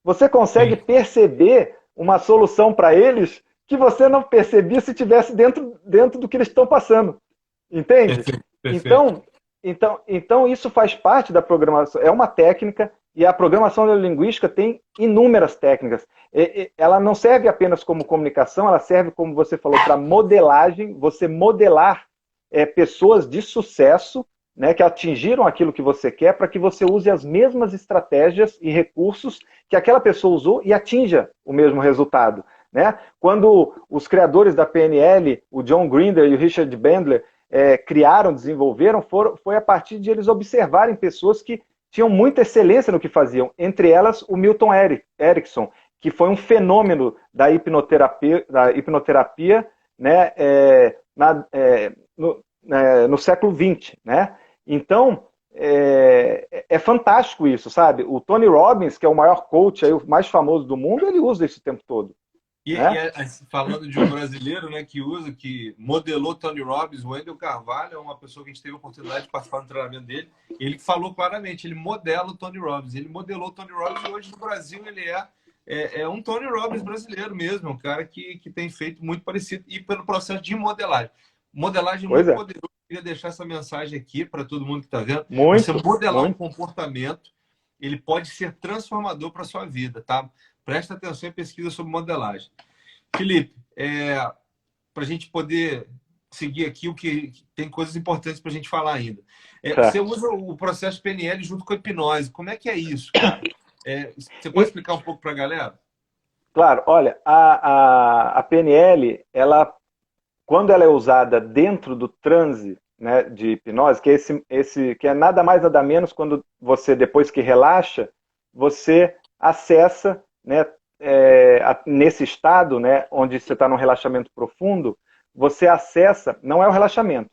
S2: Você consegue perceber uma solução para eles que você não percebia se estivesse dentro do que eles estão passando. Entende? Perfeito. Então, isso faz parte da programação. É uma técnica, e a programação neurolinguística tem inúmeras técnicas. Ela não serve apenas como comunicação, ela serve, como você falou, para modelagem, você modelar pessoas de sucesso, né, que atingiram aquilo que você quer, para que você use as mesmas estratégias e recursos que aquela pessoa usou e atinja o mesmo resultado, né? Quando os criadores da PNL, o John Grinder e o Richard Bandler, desenvolveram, foi a partir de eles observarem pessoas que tinham muita excelência no que faziam, entre elas o Milton Erickson, que foi um fenômeno da hipnoterapia, né, no século XX, né? Então, é fantástico isso, sabe? O Tony Robbins, que é o maior coach, aí, o mais famoso do mundo, ele usa isso o tempo todo. Né?
S1: Falando de um brasileiro, né, que modelou Tony Robbins, o Wendel Carvalho, é uma pessoa que a gente teve a oportunidade de participar do treinamento dele. Ele falou claramente, ele modela o Tony Robbins. Ele modelou o Tony Robbins e hoje no Brasil ele é um Tony Robbins brasileiro mesmo, um cara que tem feito muito parecido, e pelo processo de modelagem. Modelagem muito poderosa. Eu queria deixar essa mensagem aqui para todo mundo que está vendo. Você modelar um comportamento, ele pode ser transformador para a sua vida, tá? Presta atenção e pesquisa sobre modelagem. Felipe, para a gente poder seguir aqui, tem coisas importantes para a gente falar ainda. Você usa o processo PNL junto com a hipnose. Como é que é isso, cara? Você pode explicar um pouco para a galera?
S2: Claro, olha, a PNL, ela, quando ela é usada dentro do transe, né, de hipnose, que que é nada mais nada menos quando você, depois que relaxa, você acessa, né, nesse estado, né, onde você está num relaxamento profundo, você acessa, não é o relaxamento,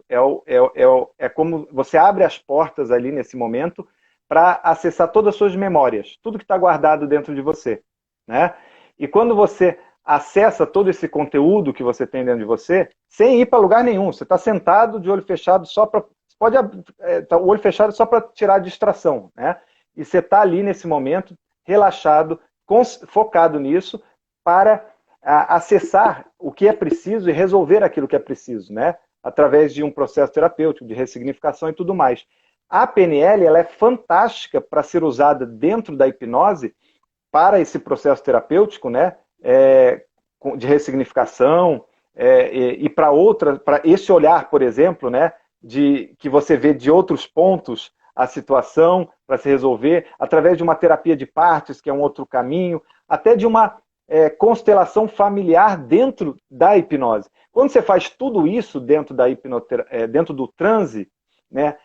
S2: é como você abre as portas ali nesse momento para acessar todas as suas memórias, tudo que está guardado dentro de você, né? E quando você acessa todo esse conteúdo que você tem dentro de você, sem ir para lugar nenhum. Você está sentado de olho fechado só para. Pode tá, o olho fechado só para tirar a distração, né? E você está ali nesse momento, relaxado, focado nisso, para acessar o que é preciso e resolver aquilo que é preciso, né? Através de um processo terapêutico, de ressignificação e tudo mais. A PNL ela é fantástica para ser usada dentro da hipnose para esse processo terapêutico, né, de ressignificação, e para esse olhar, por exemplo, né, que você vê de outros pontos a situação para se resolver, através de uma terapia de partes, que é um outro caminho, até de uma constelação familiar dentro da hipnose. Quando você faz tudo isso dentro dentro do transe, né,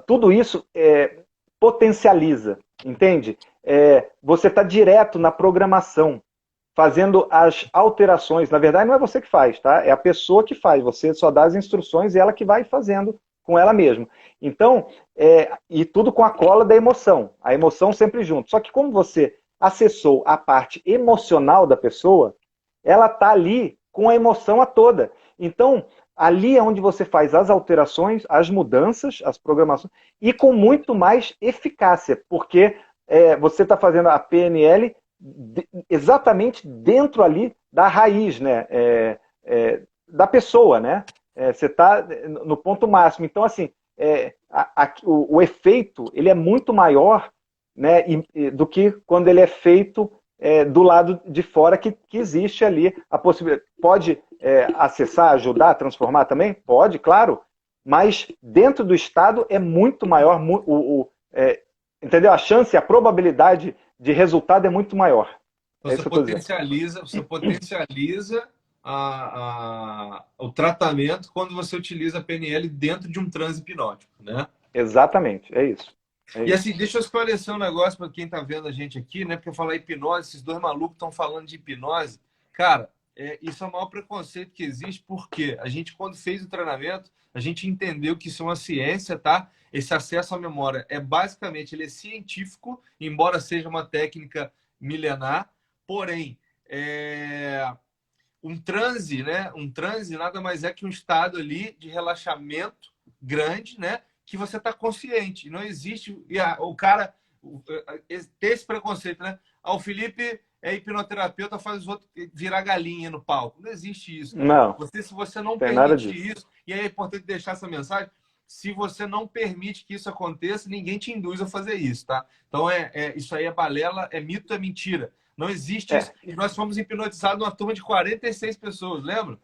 S2: tudo isso potencializa, entende? Você está direto na programação, fazendo as alterações. Na verdade, não é você que faz, tá? É a pessoa que faz. Você só dá as instruções e ela que vai fazendo com ela mesma. Então, e tudo com a cola da emoção. A emoção sempre junto. Só que como você acessou a parte emocional da pessoa, ela está ali com a emoção a toda. Então, ali é onde você faz as alterações, as mudanças, as programações, e com muito mais eficácia, porque você está fazendo a PNL exatamente dentro ali da raiz, né? Da pessoa, né? Você está no ponto máximo. Então, assim, o efeito ele é muito maior, né, do que quando ele é feito do lado de fora, que existe ali a possibilidade. Pode acessar, ajudar, transformar também? Pode, claro. Mas dentro do Estado é muito maior, entendeu? A chance, a probabilidade de resultado é muito maior. É isso que eu estou dizendo.
S1: Você potencializa o tratamento quando você utiliza a PNL dentro de um transe hipnótico, né?
S2: Exatamente, é isso.
S1: E assim, deixa eu esclarecer um negócio para quem está vendo a gente aqui, né? Porque eu falar hipnose, esses dois malucos estão falando de hipnose. Cara, isso é o maior preconceito que existe, porque a gente, quando fez o treinamento, a gente entendeu que isso é uma ciência, tá? Esse acesso à memória basicamente, ele é científico, embora seja uma técnica milenar, porém, um transe, né? Um transe nada mais é que um estado ali de relaxamento grande, né? Que você está consciente. Não existe. O cara ter esse preconceito, né? O Felipe é hipnoterapeuta, faz os outros virar galinha no palco. Não existe isso.
S2: Não.
S1: Se você não
S2: tem nada
S1: permite
S2: disso.
S1: isso, e aí é importante deixar essa mensagem. Se você não permite que isso aconteça, ninguém te induz a fazer isso, tá? Então, isso aí é balela, é mito, é mentira. Não existe isso. E nós fomos hipnotizados numa turma de 46 pessoas, lembra?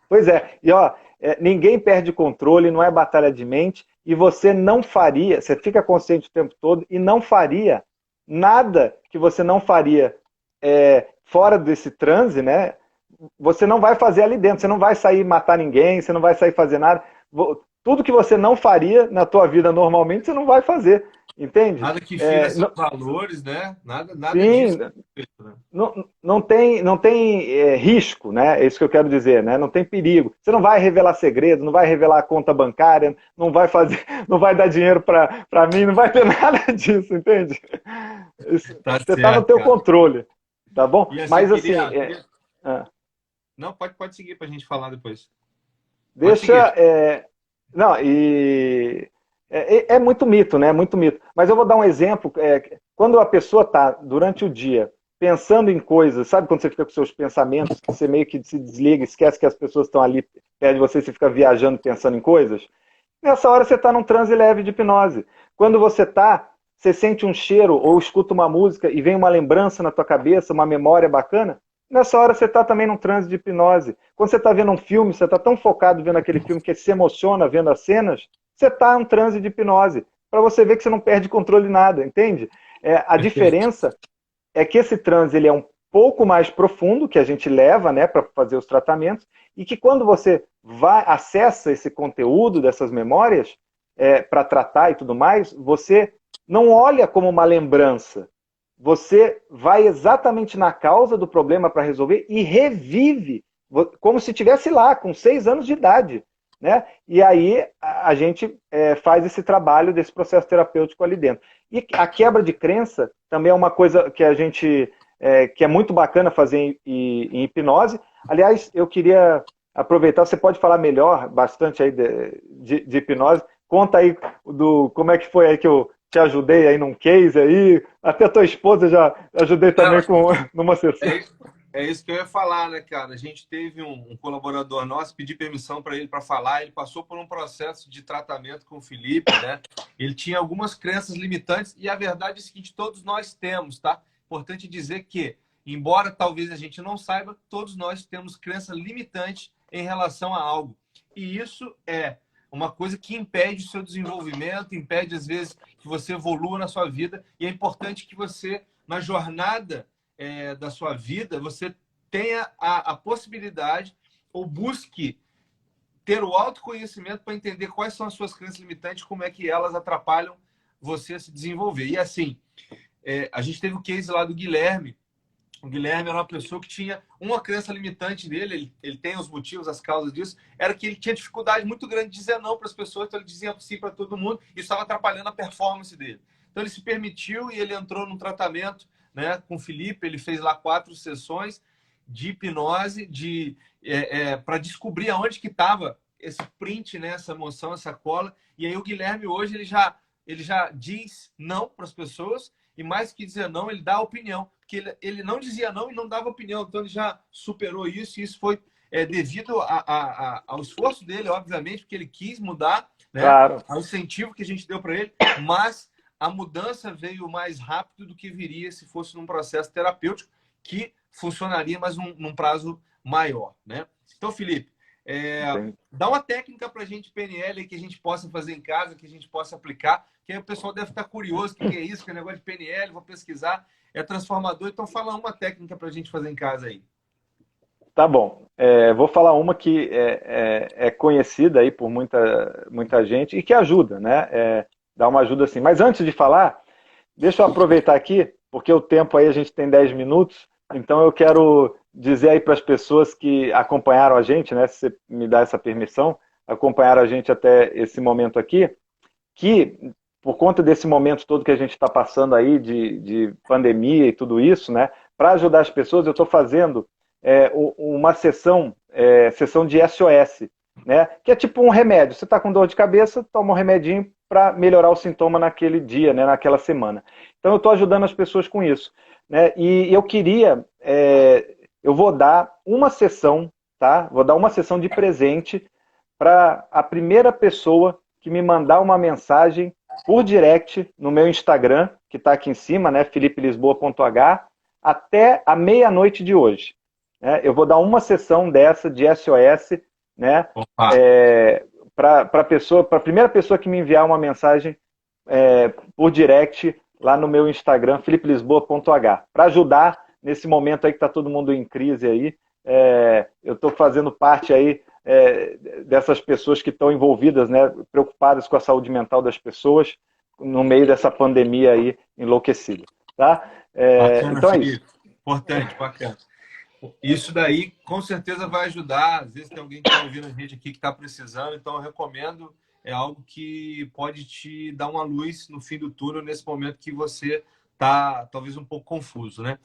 S2: Pois é. E, ó, ninguém perde controle, não é batalha de mente, e você não faria, você fica consciente o tempo todo e não faria nada que você não faria fora desse transe, né? Você não vai fazer ali dentro, você não vai sair matar ninguém, você não vai sair fazer nada. Tudo que você não faria na tua vida normalmente, você não vai fazer, entende?
S1: Nada que fira seus valores, né? Nada
S2: sim,
S1: disso.
S2: não tem risco, né? É isso que eu quero dizer, né? Não tem perigo. Você não vai revelar segredo, não vai revelar a conta bancária, não vai fazer, não vai dar dinheiro para mim, não vai ter nada disso, entende? Você está no teu controle, tá bom?
S1: Assim,
S2: mas assim,
S1: não, pode seguir para a gente falar depois.
S2: Deixa. Não, e é muito mito, né? Muito mito. Mas eu vou dar um exemplo. Quando a pessoa está durante o dia pensando em coisas, sabe quando você fica com seus pensamentos, que você meio que se desliga, esquece que as pessoas estão ali perto de você, você fica viajando pensando em coisas? Nessa hora você está num transe leve de hipnose. Quando você sente um cheiro ou escuta uma música e vem uma lembrança na tua cabeça, uma memória bacana, nessa hora você está também num transe de hipnose. Quando você está vendo um filme, você está tão focado vendo aquele filme que se emociona vendo as cenas, você está em um transe de hipnose. Para você ver que você não perde controle de nada, entende? A diferença é que esse transe ele é um pouco mais profundo, que a gente leva, né, para fazer os tratamentos, e que quando você acessa esse conteúdo dessas memórias, para tratar e tudo mais, você não olha como uma lembrança. Você vai exatamente na causa do problema para resolver e revive, como se estivesse lá, com 6 anos de idade. Né? E aí a gente faz esse trabalho desse processo terapêutico ali dentro. E a quebra de crença também é uma coisa que a gente que é muito bacana fazer em hipnose. Aliás, eu queria aproveitar, você pode falar melhor bastante aí de hipnose. Conta aí como é que foi aí que eu te ajudei aí num case aí. Até a tua esposa já ajudei também numa sessão.
S1: É isso que eu ia falar, né, cara? A gente teve um colaborador nosso, pedi permissão para ele para falar, ele passou por um processo de tratamento com o Felipe, né? Ele tinha algumas crenças limitantes e a verdade é a seguinte, todos nós temos, tá? Importante dizer que, embora talvez a gente não saiba, todos nós temos crença limitante em relação a algo. E isso é uma coisa que impede o seu desenvolvimento, impede, às vezes, que você evolua na sua vida. E é importante que você, na jornada da sua vida, você tenha a possibilidade ou busque ter o autoconhecimento para entender quais são as suas crenças limitantes, como é que elas atrapalham você a se desenvolver. E assim, a gente teve o case lá do Guilherme. O Guilherme era uma pessoa que tinha uma crença limitante dele, ele tem os motivos, as causas disso, era que ele tinha dificuldade muito grande de dizer não para as pessoas, então ele dizia sim para todo mundo, e isso estava atrapalhando a performance dele. Então ele se permitiu e ele entrou num tratamento, né, com o Felipe, ele fez lá 4 sessões de hipnose para descobrir aonde que estava esse print, né, essa emoção, essa cola. E aí o Guilherme hoje ele já diz não para as pessoas, e mais que dizer não, ele dá a opinião. Porque ele não dizia não e não dava opinião. Então ele já superou isso, e isso foi devido ao esforço dele, obviamente, porque ele quis mudar, né,
S2: claro,
S1: ao incentivo que a gente deu para ele, mas a mudança veio mais rápido do que viria se fosse num processo terapêutico que funcionaria, mas num prazo maior, né? Então, Felipe, dá uma técnica para a gente, PNL, que a gente possa fazer em casa, que a gente possa aplicar, que aí o pessoal deve estar curioso, o que é isso, que é negócio de PNL, vou pesquisar, é transformador, então fala uma técnica para a gente fazer em casa aí.
S2: Tá bom. Vou falar uma que é conhecida aí por muita gente e que ajuda, né? Dá uma ajuda assim. Mas antes de falar, deixa eu aproveitar aqui, porque o tempo aí a gente tem 10 minutos, então eu quero dizer aí para as pessoas que acompanharam a gente, né? Se você me dá essa permissão, acompanharam a gente até esse momento aqui, que por conta desse momento todo que a gente está passando aí de pandemia e tudo isso, né? Para ajudar as pessoas, eu estou fazendo uma sessão de SOS, né? Que é tipo um remédio. Você está com dor de cabeça, toma um remedinho para melhorar o sintoma naquele dia, né? Naquela semana. Então eu estou ajudando as pessoas com isso, né? E eu queria, eu vou dar uma sessão, tá? Vou dar uma sessão de presente para a primeira pessoa que me mandar uma mensagem por direct no meu Instagram, que está aqui em cima, né? felipelisboa.h, até a meia-noite de hoje. Eu vou dar uma sessão dessa de SOS, né? Para a primeira pessoa que me enviar uma mensagem por direct lá no meu Instagram, felipelisboa.h, para ajudar nesse momento aí que está todo mundo em crise aí. Eu estou fazendo parte aí dessas pessoas que estão envolvidas, né, preocupadas com a saúde mental das pessoas no meio dessa pandemia aí enlouquecida, tá?
S1: Bacana,
S2: Então é
S1: Felipe.
S2: isso.
S1: Importante, bacana. Isso daí com certeza vai ajudar. Às vezes tem alguém que está ouvindo a gente aqui que está precisando, então eu recomendo. É algo que pode te dar uma luz no fim do túnel nesse momento que você está talvez um pouco confuso, né?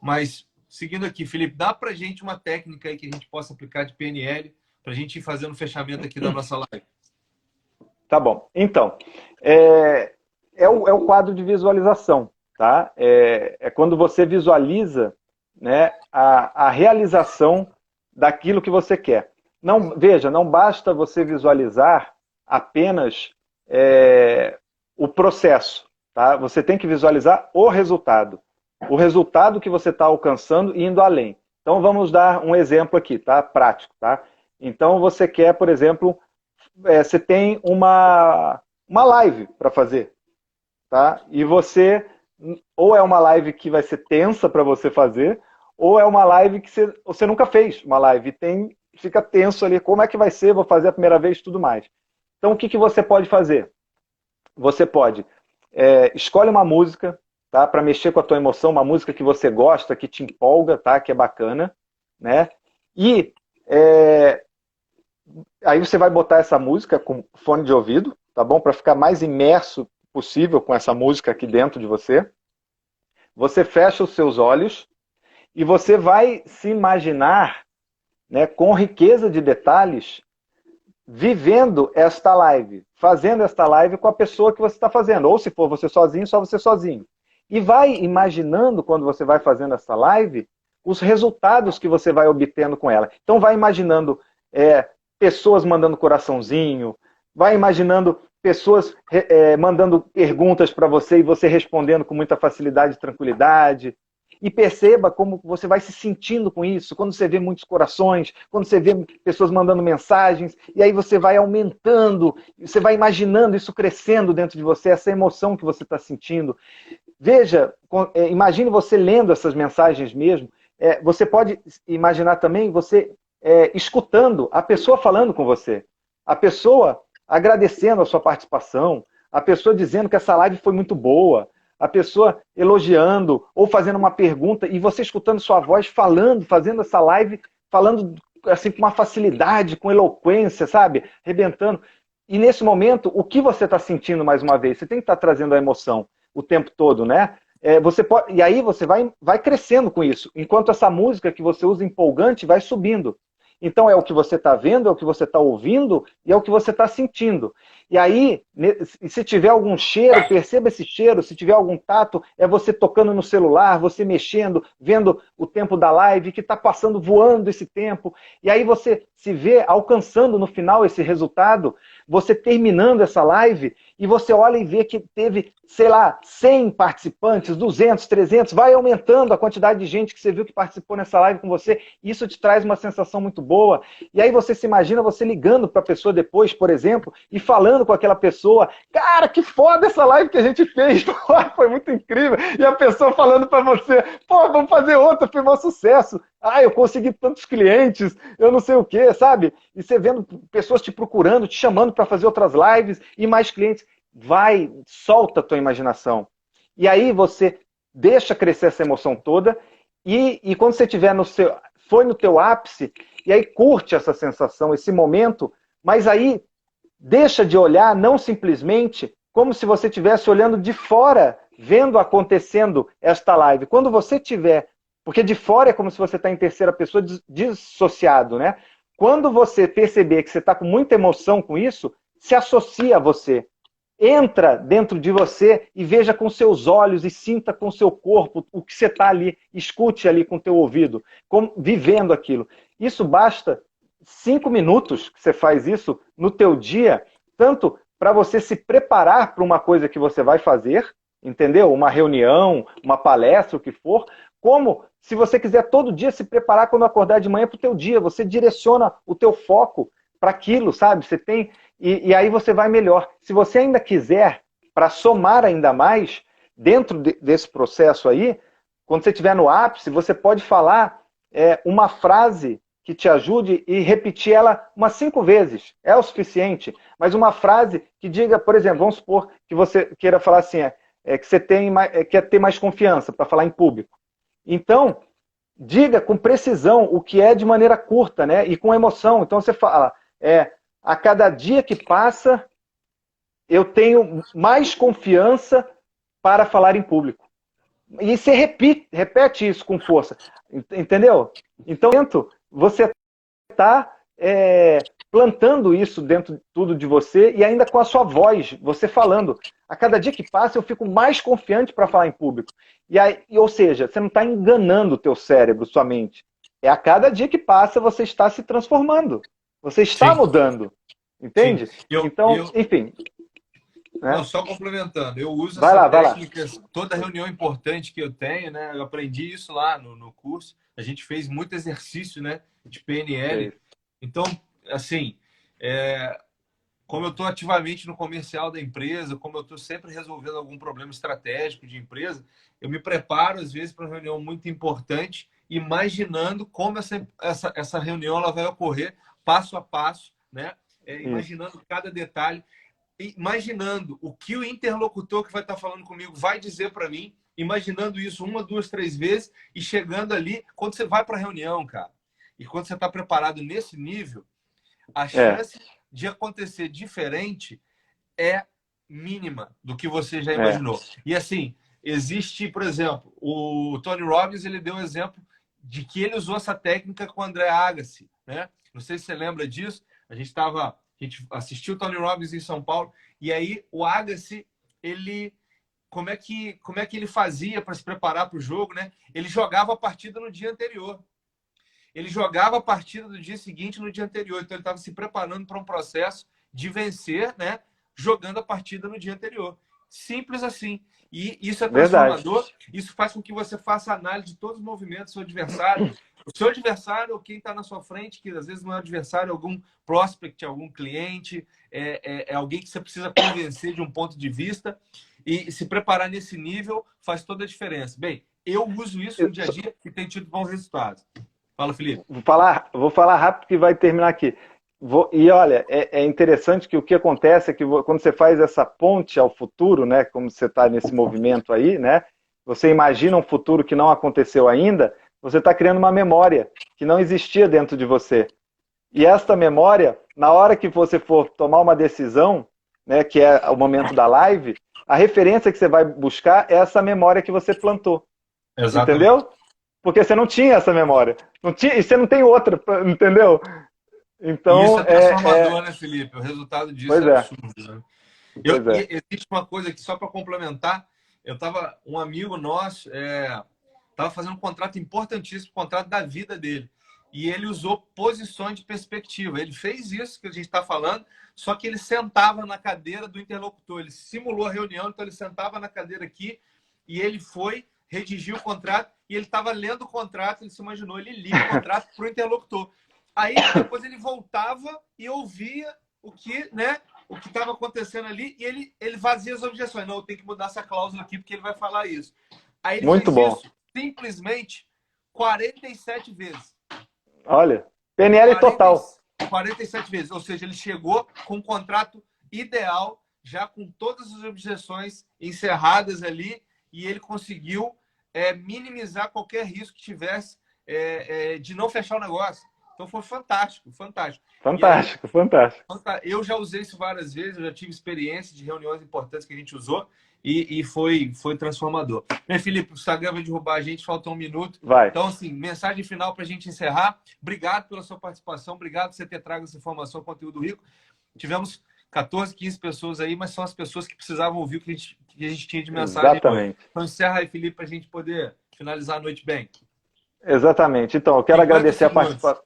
S1: Mas seguindo aqui, Felipe, dá para gente uma técnica aí que a gente possa aplicar de PNL para a gente ir fazendo o fechamento aqui da nossa live.
S2: Tá bom. Então, é o quadro de visualização, tá? É quando você visualiza, né, a realização daquilo que você quer. Veja, não basta você visualizar apenas o processo, tá? Você tem que visualizar o resultado que você está alcançando e indo além. Então vamos dar um exemplo aqui, tá? Prático, tá? Então você quer, por exemplo, você tem uma live para fazer, tá? E você ou é uma live que vai ser tensa para você fazer, ou é uma live que você nunca fez uma live e fica tenso ali, como é que vai ser, vou fazer a primeira vez e tudo mais. Então, o que você pode fazer? Você pode, escolhe uma música, tá, para mexer com a tua emoção, uma música que você gosta, que te empolga, tá, que é bacana, né? E aí você vai botar essa música com fone de ouvido, tá bom? Para ficar mais imerso possível com essa música aqui dentro de você. Você fecha os seus olhos e você vai se imaginar, né, com riqueza de detalhes, vivendo esta live, fazendo esta live com a pessoa que você está fazendo. Ou se for você sozinho, só você sozinho. E vai imaginando, quando você vai fazendo essa live, os resultados que você vai obtendo com ela. Então vai imaginando pessoas mandando coraçãozinho, vai imaginando pessoas mandando perguntas para você e você respondendo com muita facilidade e tranquilidade. E perceba como você vai se sentindo com isso, quando você vê muitos corações, quando você vê pessoas mandando mensagens, e aí você vai aumentando, você vai imaginando isso crescendo dentro de você, essa emoção que você está sentindo. Veja, imagine você lendo essas mensagens mesmo. Você pode imaginar também você escutando a pessoa falando com você, a pessoa agradecendo a sua participação, a pessoa dizendo que essa live foi muito boa, a pessoa elogiando ou fazendo uma pergunta e você escutando sua voz falando, fazendo essa live, falando assim com uma facilidade, com eloquência, sabe? Arrebentando. E nesse momento, o que você está sentindo mais uma vez? Você tem que estar trazendo a emoção o tempo todo, né? E aí você vai crescendo com isso, enquanto essa música que você usa empolgante vai subindo. Então é o que você está vendo, é o que você está ouvindo e é o que você está sentindo. E aí, se tiver algum cheiro, perceba esse cheiro, se tiver algum tato, é você tocando no celular, você mexendo, vendo o tempo da live, que está passando, voando esse tempo. E aí você se vê alcançando no final esse resultado, você terminando essa live, e você olha e vê que teve, sei lá, 100 participantes, 200, 300, vai aumentando a quantidade de gente que você viu que participou nessa live com você, isso te traz uma sensação muito boa. E aí você se imagina você ligando para a pessoa depois, por exemplo, e falando com aquela pessoa, cara, que foda essa live que a gente fez, foi muito incrível. E a pessoa falando para você, pô, vamos fazer outra, foi um sucesso. Ah, eu consegui tantos clientes, eu não sei o quê, sabe? E você vendo pessoas te procurando, te chamando para fazer outras lives e mais clientes. Vai, solta a tua imaginação. E aí você deixa crescer essa emoção toda e quando você estiver foi no teu ápice, e aí curte essa sensação, esse momento, mas aí deixa de olhar não simplesmente como se você estivesse olhando de fora, vendo acontecendo esta live. Quando você tiver, porque de fora é como se você está em terceira pessoa dissociado, né? Quando você perceber que você está com muita emoção com isso, se associa a você. Entra dentro de você e veja com seus olhos e sinta com seu corpo o que você está ali, escute ali com o teu ouvido, vivendo aquilo. Isso basta 5 minutos que você faz isso no teu dia, tanto para você se preparar para uma coisa que você vai fazer, entendeu? Uma reunião, uma palestra, o que for, como se você quiser todo dia se preparar quando acordar de manhã para o teu dia, você direciona o teu foco para aquilo, sabe? Você tem e aí você vai melhor. Se você ainda quiser, para somar ainda mais, dentro desse processo aí, quando você estiver no ápice, você pode falar uma frase que te ajude e repetir ela umas 5 vezes. É o suficiente. Mas uma frase que diga, por exemplo, vamos supor que você queira falar assim, que você quer ter mais confiança para falar em público. Então, diga com precisão o que é de maneira curta, né? E com emoção. Então você fala, a cada dia que passa, eu tenho mais confiança para falar em público. E você repete isso com força. Entendeu? Então, você está plantando isso dentro de tudo de você e ainda com a sua voz, você falando. A cada dia que passa, eu fico mais confiante para falar em público. Ou seja, você não está enganando o teu cérebro, sua mente. É a cada dia que passa, você está se transformando. Você está
S1: Sim,
S2: mudando.
S1: sim.
S2: Entende? Então, enfim.
S1: Não,
S2: Né?
S1: só complementando, eu uso
S2: Vai
S1: essa
S2: lá, vai lá.
S1: técnica, toda reunião importante que eu tenho, né? Eu aprendi isso lá no curso. A gente fez muito exercício, né? De PNL.
S2: Fez.
S1: Então, assim, é, como eu estou ativamente no comercial da empresa, como eu estou sempre resolvendo algum problema estratégico de empresa, eu me preparo, às vezes, para uma reunião muito importante, imaginando como essa reunião ela vai ocorrer passo a passo, né?
S2: Isso.
S1: Imaginando cada detalhe, imaginando o que o interlocutor que vai estar falando comigo vai dizer para mim, imaginando isso uma, duas, três vezes e chegando ali, quando você vai para a reunião, cara, e quando você está preparado nesse nível, a
S2: É,
S1: chance de acontecer diferente é mínima do que você já
S2: é.
S1: imaginou. E assim, existe, por exemplo, o Tony Robbins, ele deu um exemplo de que ele usou essa técnica com o André Agassi, né? Não sei se você lembra disso. A gente assistiu o Tony Robbins em São Paulo e aí o Agassi, ele como é que ele fazia para se preparar para o jogo, né? Ele jogava a partida no dia anterior. Ele jogava a partida do dia seguinte no dia anterior. Então, ele estava se preparando para um processo de vencer, né? Jogando a partida no dia anterior. Simples assim. E isso é
S2: Verdade.
S1: transformador. Isso faz com que você faça análise de todos os movimentos do seu adversário. O seu adversário, ou quem está na sua frente, que às vezes não é adversário, é algum prospect, algum cliente, é alguém que você precisa convencer de um ponto de vista. E se preparar nesse nível faz toda a diferença. Bem, eu uso isso no dia a dia e tenho tido bons resultados. Fala, Felipe.
S2: Vou falar rápido que vai terminar aqui. E olha, é interessante que o que acontece é que quando você faz essa ponte ao futuro, né, como você está nesse movimento aí, né, você imagina um futuro que não aconteceu ainda, você está criando uma memória que não existia dentro de você. E esta memória, na hora que você for tomar uma decisão, né, que é o momento da live, a referência que você vai buscar é essa memória que você plantou.
S1: Exatamente.
S2: Entendeu? Porque você não tinha essa memória. Não tinha, e você não tem outra, entendeu?
S1: E isso
S2: Então,
S1: é transformador, né, Felipe? O resultado disso
S2: pois
S1: é
S2: é,
S1: absurdo, né?
S2: pois
S1: E
S2: é.
S1: existe uma coisa aqui, só para complementar, um amigo nosso, estava fazendo um contrato importantíssimo, um contrato da vida dele. E ele usou posições de perspectiva. Ele fez isso que a gente está falando, só que ele sentava na cadeira do interlocutor. Ele simulou a reunião, então ele sentava na cadeira aqui e ele foi, redigiu o contrato e ele estava lendo o contrato, ele se imaginou, ele lia o contrato para o interlocutor. Aí depois ele voltava e ouvia o que, né, o que estava acontecendo ali e ele fazia as objeções. Não, eu tenho que mudar essa cláusula aqui porque ele vai falar isso. Aí ele
S2: Muito
S1: fez
S2: bom.
S1: isso simplesmente 47 vezes.
S2: Olha, PNL
S1: 40,
S2: total.
S1: 47 vezes. Ou seja, ele chegou com um contrato ideal, já com todas as objeções encerradas ali, e ele conseguiu minimizar qualquer risco que tivesse de não fechar o negócio. Então foi fantástico, fantástico. E aí,
S2: Fantástico, fantástico.
S1: eu já usei isso várias vezes, eu já tive experiência de reuniões importantes que a gente usou e foi transformador. Bem, Felipe, o Instagram vai derrubar a gente, falta um minuto.
S2: Vai.
S1: Então, assim, mensagem final para a gente encerrar. Obrigado pela sua participação, obrigado por você ter trago essa informação, conteúdo rico. Tivemos 14, 15 pessoas aí, mas são as pessoas que precisavam ouvir o que a gente tinha de mensagem hoje.
S2: Exatamente.
S1: Então, encerra aí, Felipe, para a gente poder finalizar a noite bem.
S2: Exatamente. Então, eu quero
S1: 50
S2: agradecer a
S1: segundos.
S2: participação.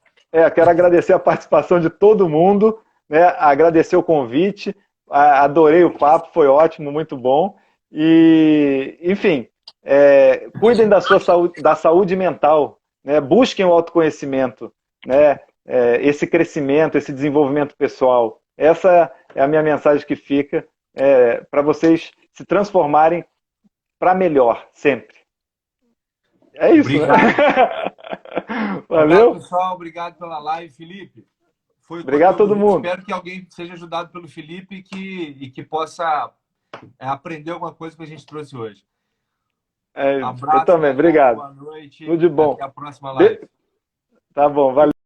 S2: Quero agradecer a participação de todo mundo, né? Agradecer o convite. Adorei o papo, foi ótimo, muito bom. E, enfim, cuidem da sua saúde, da saúde mental, né? Busquem o autoconhecimento, né? Esse crescimento, esse desenvolvimento pessoal. Essa é a minha mensagem que fica para vocês se transformarem para melhor, sempre. É isso, né?
S1: Obrigado. Obrigado,
S2: Valeu.
S1: pessoal. Obrigado pela live, Felipe. Foi
S2: Obrigado a
S1: conteúdo
S2: todo
S1: rico.
S2: mundo.
S1: Espero que alguém seja ajudado pelo Felipe e que possa aprender alguma coisa que a gente trouxe hoje.
S2: É isso. Eu
S1: Abraço,
S2: também.
S1: galera.
S2: Obrigado.
S1: Boa noite.
S2: Tudo de bom.
S1: Até a próxima live.
S2: Tá bom. Valeu.